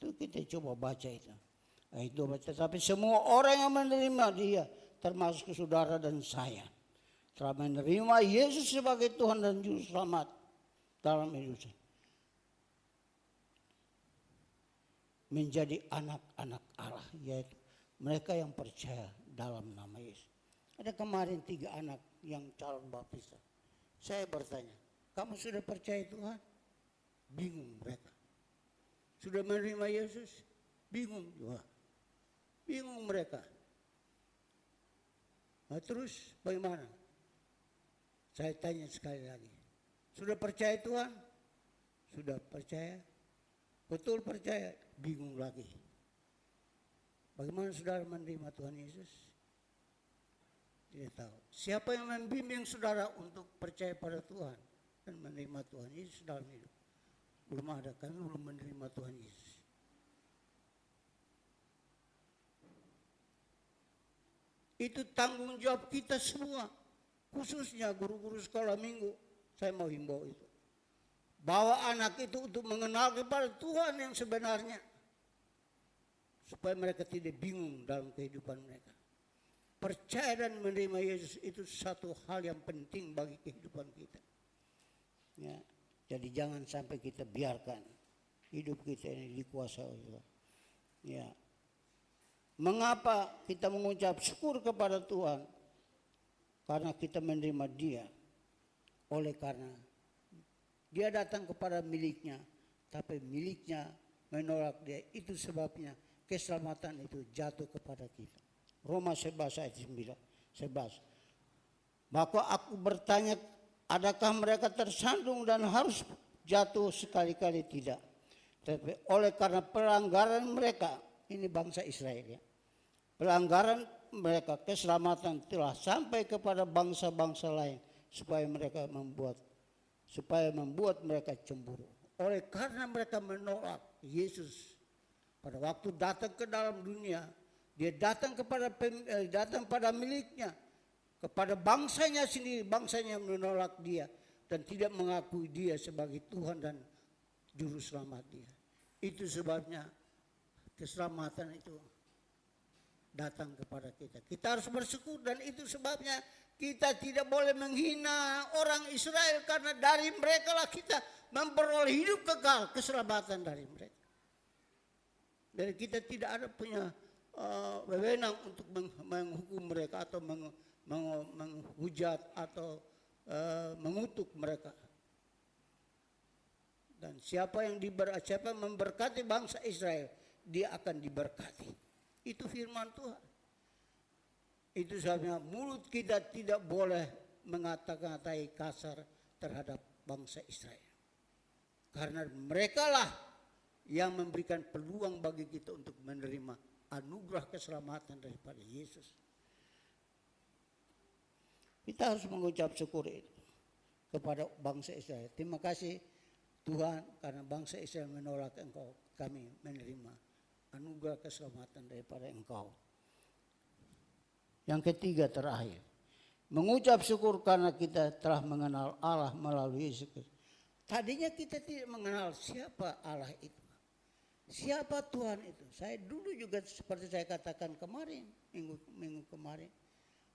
Itu kita coba baca itu. Ayat 12. Tetapi semua orang yang menerima dia, termasuk saudara dan saya, telah menerima Yesus sebagai Tuhan dan Juru Selamat dalam hidupnya. Menjadi anak-anak Allah, yaitu mereka yang percaya dalam nama Yesus. Ada kemarin 3 anak yang calon baptisan. Saya bertanya, kamu sudah percaya Tuhan? Bingung mereka. Sudah menerima Yesus? Bingung juga. Bingung mereka. Nah, terus bagaimana? Saya tanya sekali lagi. Sudah percaya Tuhan? Sudah percaya? Betul percaya? Bingung lagi. Bagaimana saudara menerima Tuhan Yesus? Tidak tahu. Siapa yang membimbing saudara untuk percaya pada Tuhan dan menerima Tuhan Yesus dalam hidup? Belum ada, kami belum menerima Tuhan Yesus. Itu tanggung jawab kita semua, khususnya guru-guru sekolah minggu. Saya mau himbau itu. Bawa anak itu untuk mengenal kepada Tuhan yang sebenarnya. Supaya mereka tidak bingung dalam kehidupan mereka. Percaya dan menerima Yesus itu satu hal yang penting bagi kehidupan kita. Ya, jadi jangan sampai kita biarkan hidup kita ini dikuasai oleh Tuhan. Ya. Mengapa kita mengucap syukur kepada Tuhan? Karena kita menerima Dia. Oleh karena Dia datang kepada miliknya, tapi miliknya menolak Dia. Itu sebabnya keselamatan itu jatuh kepada kita. Roma 11 ayat 11. Maka aku bertanya, adakah mereka tersandung dan harus jatuh? Sekali-kali tidak. Tapi oleh karena pelanggaran mereka, ini bangsa Israel ya, pelanggaran mereka, keselamatan telah sampai kepada bangsa-bangsa lain supaya membuat mereka cemburu. Oleh karena mereka menolak Yesus Pada waktu datang ke dalam dunia, dia datang datang pada miliknya, kepada bangsanya sendiri, bangsanya menolak dia dan tidak mengakui dia sebagai Tuhan dan juru selamat dia. Itu sebabnya keselamatan itu datang kepada kita. Kita harus bersyukur dan itu sebabnya kita tidak boleh menghina orang Israel karena dari mereka lah kita memperoleh hidup kekal, keselamatan dari mereka. Dan kita tidak ada punya wewenang untuk menghukum mereka atau menghujat atau mengutuk mereka. Dan siapa yang memberkati bangsa Israel, dia akan diberkati. Itu firman Tuhan. Itu sebabnya mulut kita tidak boleh mengata-ngatai kasar terhadap bangsa Israel. Karena merekalah yang memberikan peluang bagi kita untuk menerima anugerah keselamatan daripada Yesus. Kita harus mengucap syukur itu kepada bangsa Israel. Terima kasih Tuhan karena bangsa Israel menolak Engkau, kami menerima anugerah keselamatan daripada Engkau. Yang ketiga terakhir, mengucap syukur karena kita telah mengenal Allah melalui Yesus Kristus. Tadinya kita tidak mengenal siapa Allah itu. Siapa Tuhan itu? Saya dulu juga seperti saya katakan kemarin, minggu kemarin.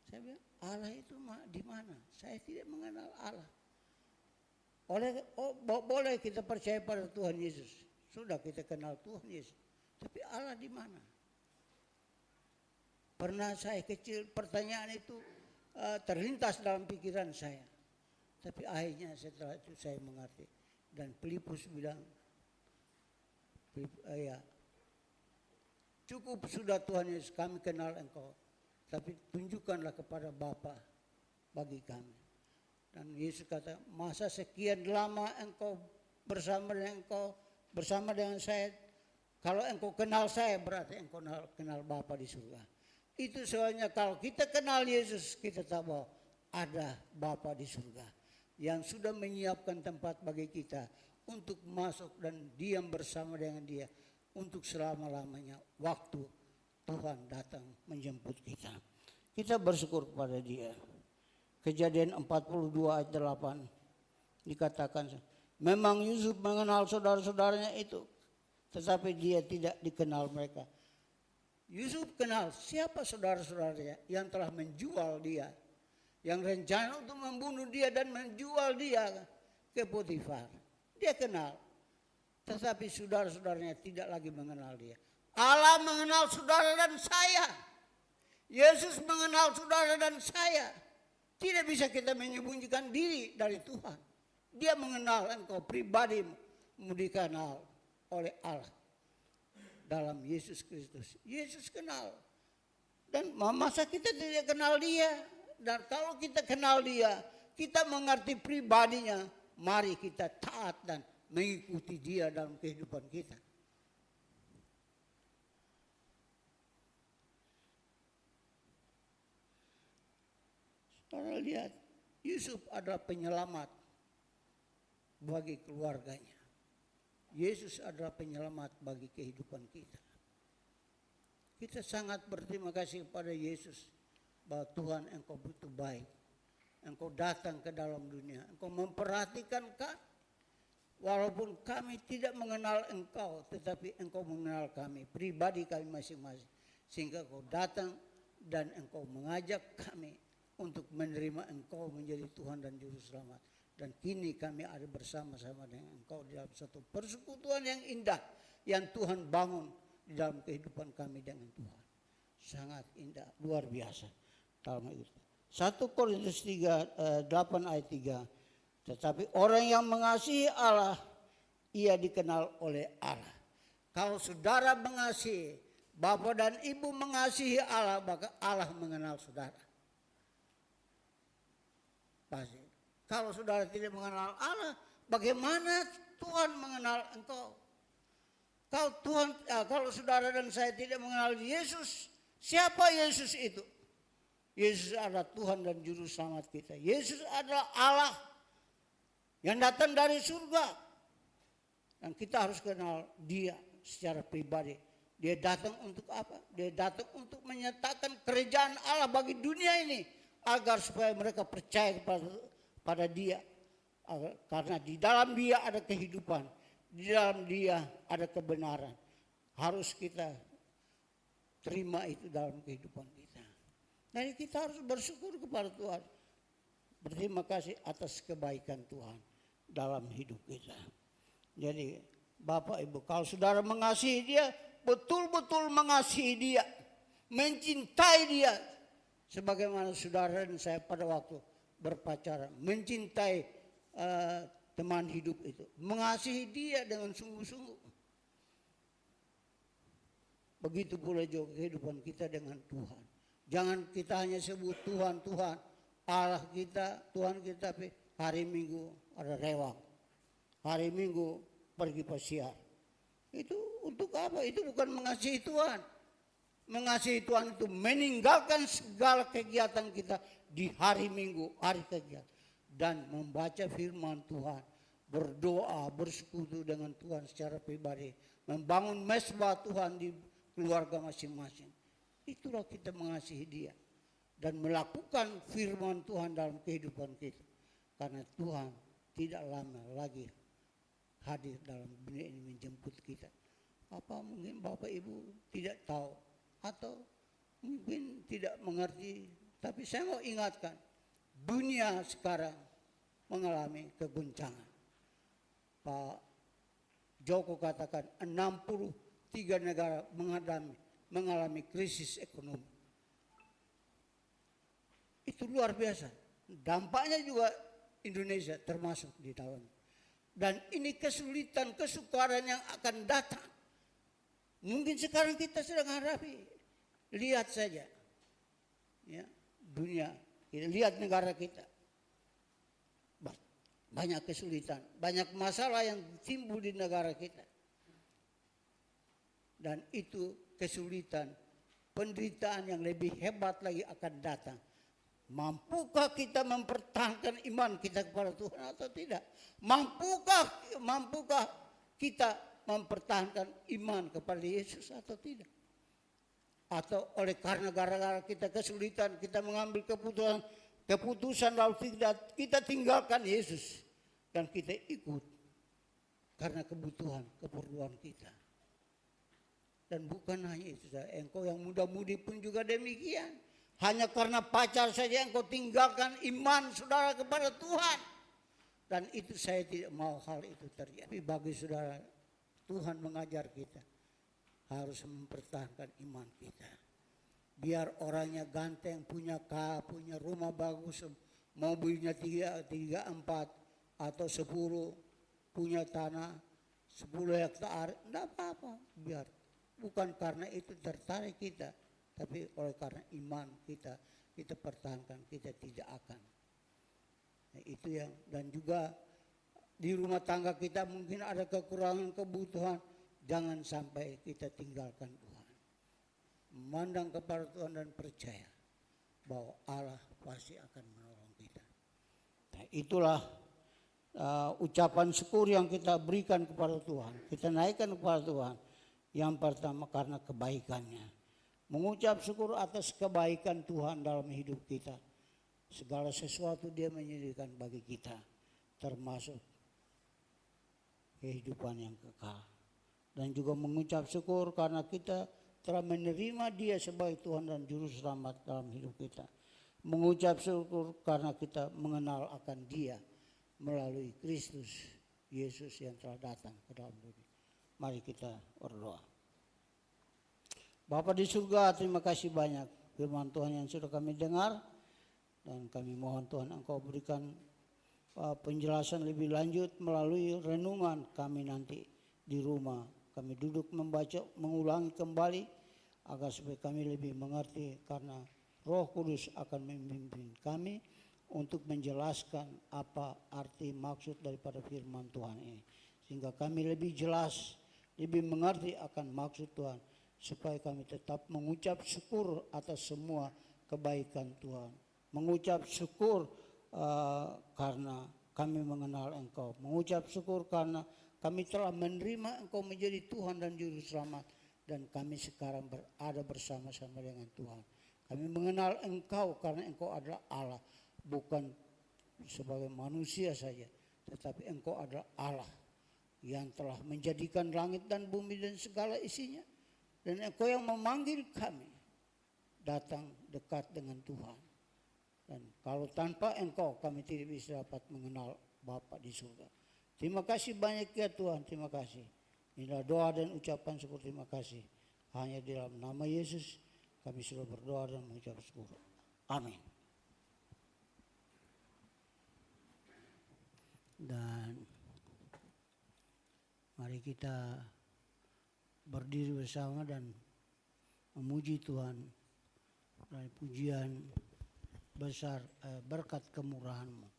Saya bilang Allah itu di mana? Saya tidak mengenal Allah. Boleh kita percaya pada Tuhan Yesus. Sudah kita kenal Tuhan Yesus. Tapi Allah di mana? Pernah saya kecil pertanyaan itu terlintas dalam pikiran saya. Tapi akhirnya setelah itu saya mengerti. Dan Filipus bilang, ya, cukup sudah Tuhan Yesus, kami kenal Engkau, tapi tunjukkanlah kepada Bapa bagi kami. Dan Yesus kata, masa sekian lama Engkau bersama dengan saya, kalau Engkau kenal saya berarti Engkau kenal Bapa di surga. Itu soalnya kalau kita kenal Yesus, kita tahu bahwa ada Bapa di surga yang sudah menyiapkan tempat bagi kita untuk masuk dan diam bersama dengan dia untuk selama-lamanya waktu Tuhan datang menjemput kita. Kita bersyukur kepada dia. Kejadian 42 ayat 8 dikatakan, memang Yusuf mengenal saudara-saudaranya itu, tetapi dia tidak dikenal mereka. Yusuf kenal siapa saudara-saudaranya yang telah menjual dia, yang rencana untuk membunuh dia dan menjual dia ke Potifar. Dia kenal, tetapi saudara-saudaranya tidak lagi mengenal dia. Allah mengenal saudara dan saya. Yesus mengenal saudara dan saya. Tidak bisa kita menyembunyikan diri dari Tuhan. Dia mengenal engkau pribadi, mau dikenal oleh Allah dalam Yesus Kristus. Yesus kenal. Dan masa kita tidak kenal dia? Dan kalau kita kenal dia, kita mengerti pribadinya, mari kita taat dan mengikuti dia dalam kehidupan kita. Saudara lihat, Yusuf adalah penyelamat bagi keluarganya. Yesus adalah penyelamat bagi kehidupan kita. Kita sangat berterima kasih kepada Yesus bahwa Tuhan engkau begitu baik. Engkau datang ke dalam dunia, engkau memperhatikan kami. Walaupun kami tidak mengenal engkau, tetapi engkau mengenal kami, pribadi kami masing-masing. Sehingga engkau datang dan engkau mengajak kami untuk menerima engkau menjadi Tuhan dan Juru Selamat. Dan kini kami ada bersama-sama dengan engkau di dalam satu persekutuan yang indah yang Tuhan bangun di dalam kehidupan kami dengan Tuhan. Sangat indah, luar biasa. 1 Korintus 8 ayat 3. Tetapi orang yang mengasihi Allah, ia dikenal oleh Allah. Kalau saudara mengasihi, Bapa dan Ibu mengasihi Allah, maka Allah mengenal saudara. Pasti. Kalau saudara tidak mengenal Allah, bagaimana Tuhan mengenal engkau? Kalau saudara dan saya tidak mengenal Yesus, siapa Yesus itu? Yesus adalah Tuhan dan Juru Selamat kita. Yesus adalah Allah yang datang dari surga. Dan kita harus kenal dia secara pribadi Dia datang untuk apa? Dia datang untuk menyatakan kerajaan Allah bagi dunia ini, agar supaya mereka percaya pada Dia. Karena di dalam Dia ada kehidupan, di dalam Dia ada kebenaran. Harus kita terima itu dalam kehidupan kita. Jadi kita harus bersyukur kepada Tuhan. Berterima kasih atas kebaikan Tuhan dalam hidup kita. Jadi Bapak Ibu, kalau saudara mengasihi Dia, betul-betul mengasihi Dia, mencintai Dia, sebagaimana saudara dan saya pada waktu berpacaran, mencintai teman hidup itu, mengasihi Dia dengan sungguh-sungguh. Begitu pula juga kehidupan kita dengan Tuhan. Jangan kita hanya sebut Tuhan, Tuhan, Allah kita, Tuhan kita, tapi hari Minggu ada rewang, hari Minggu pergi pasiar. Itu untuk apa? Itu bukan mengasihi Tuhan. Mengasihi Tuhan itu meninggalkan segala kegiatan kita di hari Minggu, hari kegiatan, dan membaca firman Tuhan, berdoa, bersekutu dengan Tuhan secara pribadi, membangun mesbah Tuhan di keluarga masing-masing. Itulah kita mengasihi Dia dan melakukan firman Tuhan dalam kehidupan kita. Karena Tuhan tidak lama lagi hadir dalam dunia ini menjemput kita. Apa mungkin Bapak Ibu tidak tahu atau mungkin tidak mengerti, tapi saya mau ingatkan, dunia sekarang mengalami keguncangan. Pak Joko katakan 63 negara mengalami krisis ekonomi. Itu luar biasa. Dampaknya juga Indonesia termasuk di dalam. Dan ini kesulitan, kesukaran yang akan datang. Mungkin sekarang kita sedang hadapi. Lihat saja, ya, dunia, lihat negara kita. Banyak kesulitan, banyak masalah yang timbul di negara kita. Dan itu kesulitan, penderitaan yang lebih hebat lagi akan datang. Mampukah kita mempertahankan iman kita kepada Tuhan atau tidak? Mampukah kita mempertahankan iman kepada Yesus atau tidak? Atau oleh karena gara-gara kita kesulitan, kita mengambil keputusan lalu kita tinggalkan Yesus dan kita ikut karena kebutuhan, keperluan kita. Dan bukan hanya itu saja, engkau yang muda-mudi pun juga demikian. Hanya karena pacar saja engkau tinggalkan iman saudara kepada Tuhan. Dan itu saya tidak mau hal itu terjadi. Tapi bagi saudara, Tuhan mengajar kita harus mempertahankan iman kita. Biar orangnya ganteng, punya rumah bagus, mobilnya 3, 4 atau 10, punya tanah 10 hektar, enggak apa-apa. Biar bukan karena itu tertarik kita, tapi oleh karena iman kita pertahankan, kita tidak akan. Nah, itu yang, dan juga di rumah tangga kita mungkin ada kekurangan kebutuhan, jangan sampai kita tinggalkan Tuhan. Memandang kepada Tuhan dan percaya bahwa Allah pasti akan menolong kita. Nah, itulah ucapan syukur yang kita berikan kepada Tuhan, kita naikkan kepada Tuhan. Yang pertama karena kebaikannya. Mengucap syukur atas kebaikan Tuhan dalam hidup kita. Segala sesuatu Dia menyediakan bagi kita, termasuk kehidupan yang kekal. Dan juga mengucap syukur karena kita telah menerima Dia sebagai Tuhan dan Juru Selamat dalam hidup kita. Mengucap syukur karena kita mengenal akan Dia melalui Kristus Yesus yang telah datang ke dalam dunia. Mari kita berdoa. Bapa di surga, terima kasih banyak firman Tuhan yang sudah kami dengar. Dan kami mohon Tuhan Engkau berikan penjelasan lebih lanjut melalui renungan kami nanti di rumah. Kami duduk membaca, mengulangi kembali agar supaya kami lebih mengerti, karena Roh Kudus akan memimpin kami untuk menjelaskan apa arti maksud daripada firman Tuhan ini. Sehingga kami lebih jelas, lebih mengerti akan maksud Tuhan, supaya kami tetap mengucap syukur atas semua kebaikan Tuhan. Mengucap syukur karena kami mengenal Engkau. Mengucap syukur karena kami telah menerima Engkau menjadi Tuhan dan Juru Selamat. dan kami sekarang berada bersama-sama dengan Tuhan. Kami mengenal Engkau karena Engkau adalah Allah, bukan sebagai manusia saja, tetapi Engkau adalah Allah yang telah menjadikan langit dan bumi dan segala isinya. Dan Engkau yang memanggil kami datang dekat dengan Tuhan. Dan kalau tanpa Engkau kami tidak bisa dapat mengenal Bapa di surga. Terima kasih banyak ya Tuhan, terima kasih. Inilah doa dan ucapan syukur terima kasih. Hanya di dalam nama Yesus kami sudah berdoa dan mengucap syukur. Amin. Dan mari kita berdiri bersama dan memuji Tuhan dari pujian besar berkat kemurahan-Mu.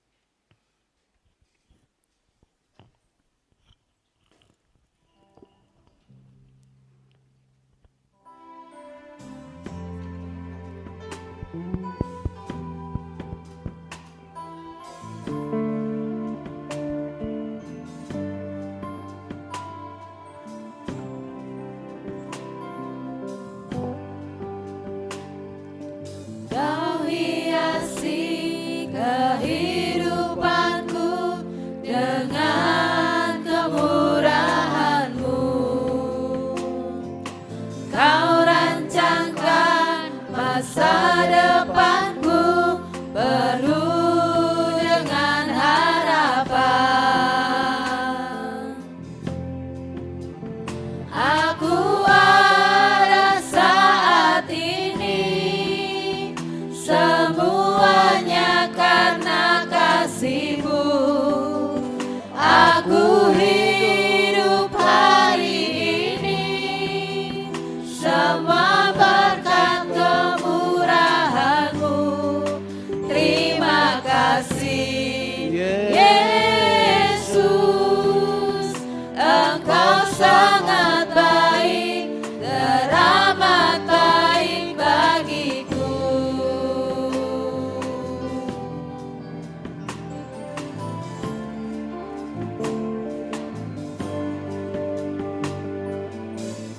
Kau hiasi kehidupanku dengan kemurahan-Mu. Kau rancangkan masa depanku penuh dengan harapan. Aku ada saat ini, semuanya karena kasih-Mu. Aku hidup hari ini, semua berkat kemurahan-Mu. Terima kasih Yesus, Engkau sangat baik, teramat baik bagiku.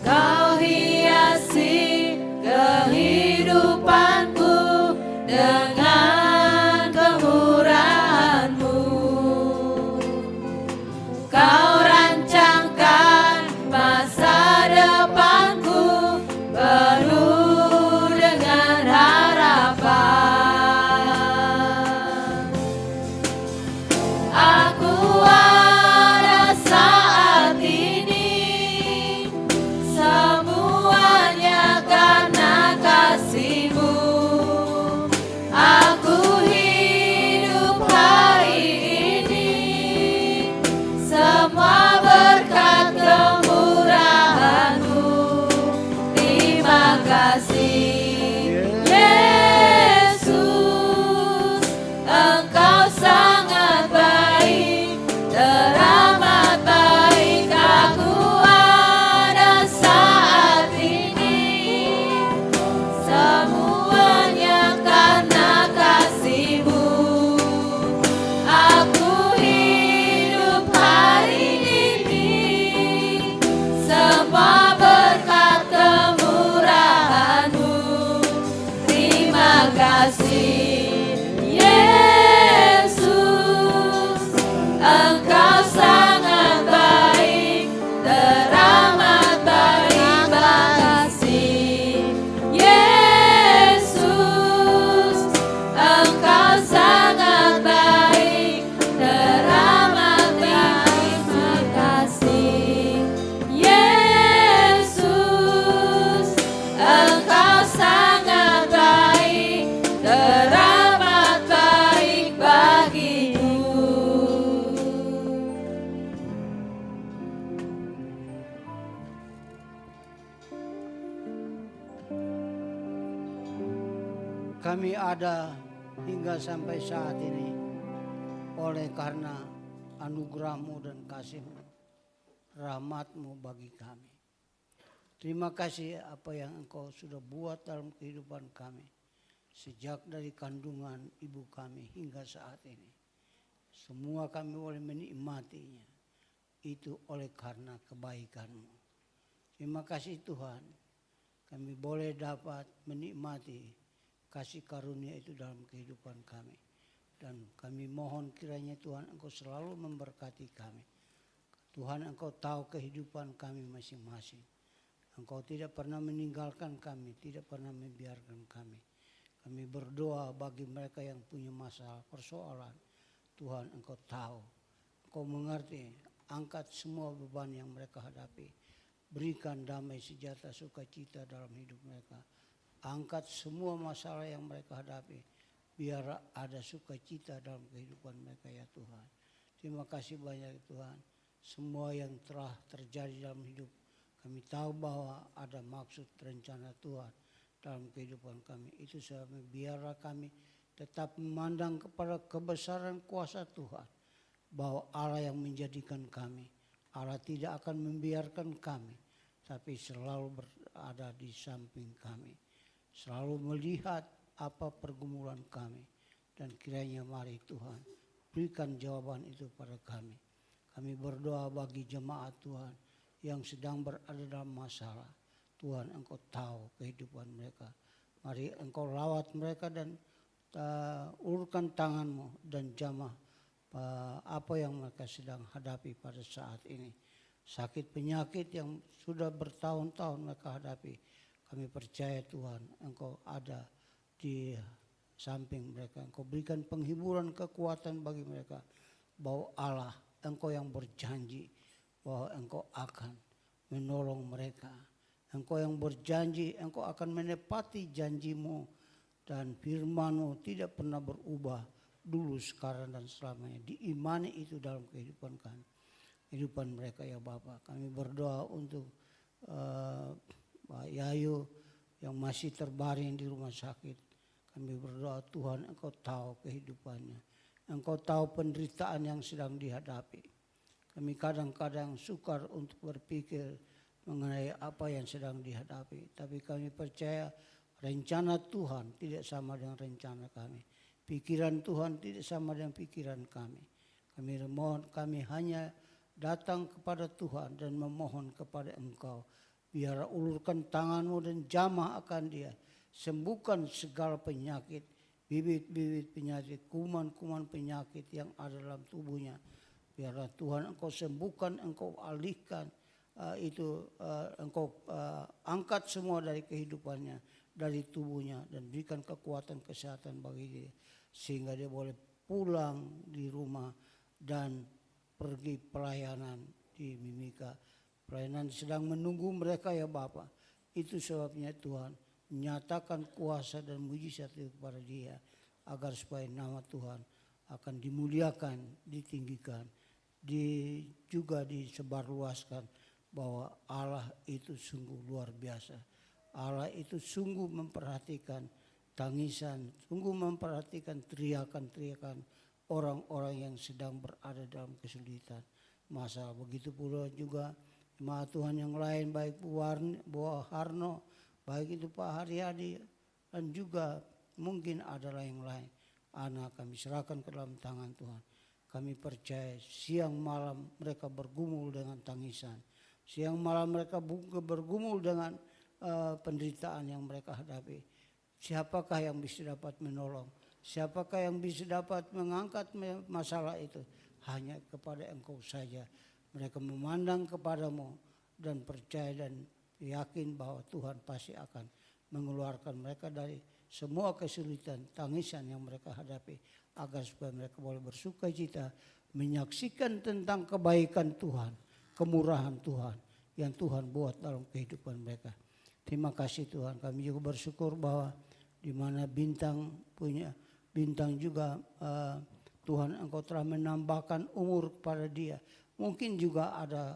Kau hiasi kehidupanku dengan kemurahan-Mu. Kau rancangkan masa depanku penuh dengan harapan. Aku ada saat ini, semuanya karena kasih-Mu. Aku hidup hari ini, semua berkat kemurahan-Mu. Terima kasih Yesus, Engkau sangat baik, teramat baik. Aku ada saat ini, semuanya karena kasih-Mu. Aku hidup hari ini, semua berkat kemurahan-Mu. Terima kasih Yesus, Engkau sangat baik, teramat baik. Makasih Yesus, Engkau sangat baik, teramat baik. Makasih Yesus, Engkau sangat baik, teramat baik bagiku. Kami ada hingga sampai saat ini oleh karena anugerah-Mu dan kasih-Mu, rahmat-Mu bagi kami. Terima kasih apa yang Engkau sudah buat dalam kehidupan kami sejak dari kandungan ibu kami hingga saat ini. Semua kami boleh menikmatinya. Itu oleh karena kebaikan-Mu. Terima kasih Tuhan, kami boleh dapat menikmati kasih karunia itu dalam kehidupan kami. Dan kami mohon kiranya Tuhan Engkau selalu memberkati kami. Tuhan Engkau tahu kehidupan kami masing-masing. Engkau tidak pernah meninggalkan kami, tidak pernah membiarkan kami. Kami berdoa bagi mereka yang punya masalah, persoalan. Tuhan Engkau tahu, Engkau mengerti, angkat semua beban yang mereka hadapi. Berikan damai sejahtera sukacita dalam hidup mereka. Angkat semua masalah yang mereka hadapi. Biar ada sukacita dalam kehidupan mereka ya Tuhan. Terima kasih banyak Tuhan. Semua yang telah terjadi dalam hidup, kami tahu bahwa ada maksud rencana Tuhan dalam kehidupan kami. Itu sebabnya biarlah kami tetap memandang kepada kebesaran kuasa Tuhan. Bahwa Allah yang menjadikan kami. Allah tidak akan membiarkan kami. Tapi selalu berada di samping kami. Selalu melihat apa pergumulan kami. Dan kiranya mari Tuhan berikan jawaban itu pada kami. Kami berdoa bagi jemaat Tuhan yang sedang berada dalam masalah. Tuhan Engkau tahu kehidupan mereka. Mari Engkau rawat mereka dan ulurkan tangan-Mu dan jamah apa yang mereka sedang hadapi pada saat ini. Sakit penyakit yang sudah bertahun-tahun mereka hadapi. Kami percaya Tuhan Engkau ada di samping mereka. Engkau berikan penghiburan kekuatan bagi mereka. Bahwa Allah Engkau yang berjanji bahwa Engkau akan menolong mereka. Engkau yang berjanji, Engkau akan menepati janji-Mu dan firman-Mu tidak pernah berubah dulu, sekarang dan selamanya. Diimani itu dalam kehidupan kami, kehidupan mereka ya Bapa. Kami berdoa untuk Pak Yayu yang masih terbaring di rumah sakit. Kami berdoa Tuhan Engkau tahu kehidupannya. Engkau tahu penderitaan yang sedang dihadapi. Kami kadang-kadang sukar untuk berpikir mengenai apa yang sedang dihadapi. Tapi kami percaya rencana Tuhan tidak sama dengan rencana kami. Pikiran Tuhan tidak sama dengan pikiran kami. Kami memohon, kami hanya datang kepada Tuhan dan memohon kepada Engkau. Biar ulurkan tangan-Mu dan jamah akan dia. Sembuhkan segala penyakit. Bibit-bibit penyakit, kuman-kuman penyakit yang ada dalam tubuhnya. Biarlah Tuhan Engkau sembuhkan, Engkau alihkan Engkau angkat semua dari kehidupannya, dari tubuhnya. Dan berikan kekuatan kesehatan bagi dia. Sehingga dia boleh pulang di rumah dan pergi pelayanan di Mimika. Pelayanan sedang menunggu mereka ya Bapa. Itu sebabnya Tuhan menyatakan kuasa dan mujizat itu kepada dia, agar supaya nama Tuhan akan dimuliakan, ditinggikan, juga disebarluaskan bahwa Allah itu sungguh luar biasa. Allah itu sungguh memperhatikan tangisan, sungguh memperhatikan teriakan-teriakan orang-orang yang sedang berada dalam kesulitan. Masalah begitu pula juga jemaat Tuhan yang lain, baik Bu Harno, baik itu Pak Haryadi, dan juga mungkin adalah yang lain. Anak kami serahkan ke dalam tangan Tuhan. Kami percaya siang malam mereka bergumul dengan tangisan. Siang malam mereka bergumul dengan penderitaan yang mereka hadapi. Siapakah yang bisa dapat menolong? Siapakah yang bisa dapat mengangkat masalah itu? Hanya kepada Engkau saja. Mereka memandang kepadamu dan percaya dan yakin bahwa Tuhan pasti akan mengeluarkan mereka dari semua kesulitan, tangisan yang mereka hadapi, agar supaya mereka boleh bersukacita menyaksikan tentang kebaikan Tuhan, kemurahan Tuhan yang Tuhan buat dalam kehidupan mereka. Terima kasih Tuhan. Kami juga bersyukur bahwa di mana bintang juga Tuhan Engkau telah menambahkan umur kepada dia. Mungkin juga ada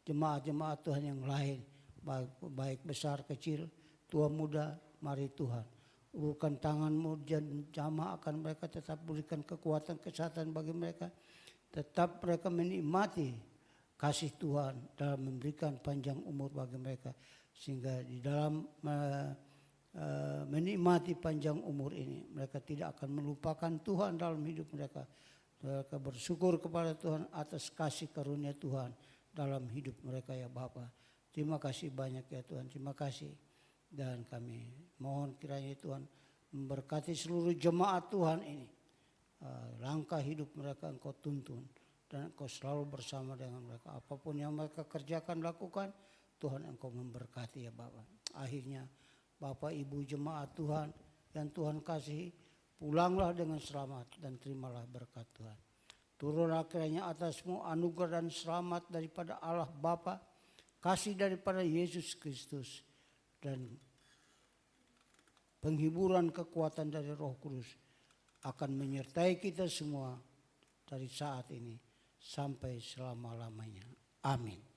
jemaat-jemaat Tuhan yang lain, baik besar kecil, tua muda, mari Tuhan ulurkan tangan-Mu dan jamah akan mereka, tetap berikan kekuatan kesehatan bagi mereka, tetap mereka menikmati kasih Tuhan dalam memberikan panjang umur bagi mereka, sehingga di dalam menikmati panjang umur ini mereka tidak akan melupakan Tuhan dalam hidup mereka. Mereka bersyukur kepada Tuhan atas kasih karunia Tuhan dalam hidup mereka ya Bapa. Terima kasih banyak ya Tuhan, terima kasih. Dan kami mohon kiranya Tuhan memberkati seluruh jemaat Tuhan ini. Langkah hidup mereka Engkau tuntun dan Engkau selalu bersama dengan mereka. Apapun yang mereka kerjakan, lakukan, Tuhan Engkau memberkati ya Bapak. Akhirnya Bapak Ibu jemaat Tuhan yang Tuhan kasihi, pulanglah dengan selamat dan terimalah berkat Tuhan. Turunlah kiranya atasmu anugerah dan selamat daripada Allah Bapa, kasih daripada Yesus Kristus, dan penghiburan kekuatan dari Roh Kudus akan menyertai kita semua dari saat ini sampai selama-lamanya. Amin.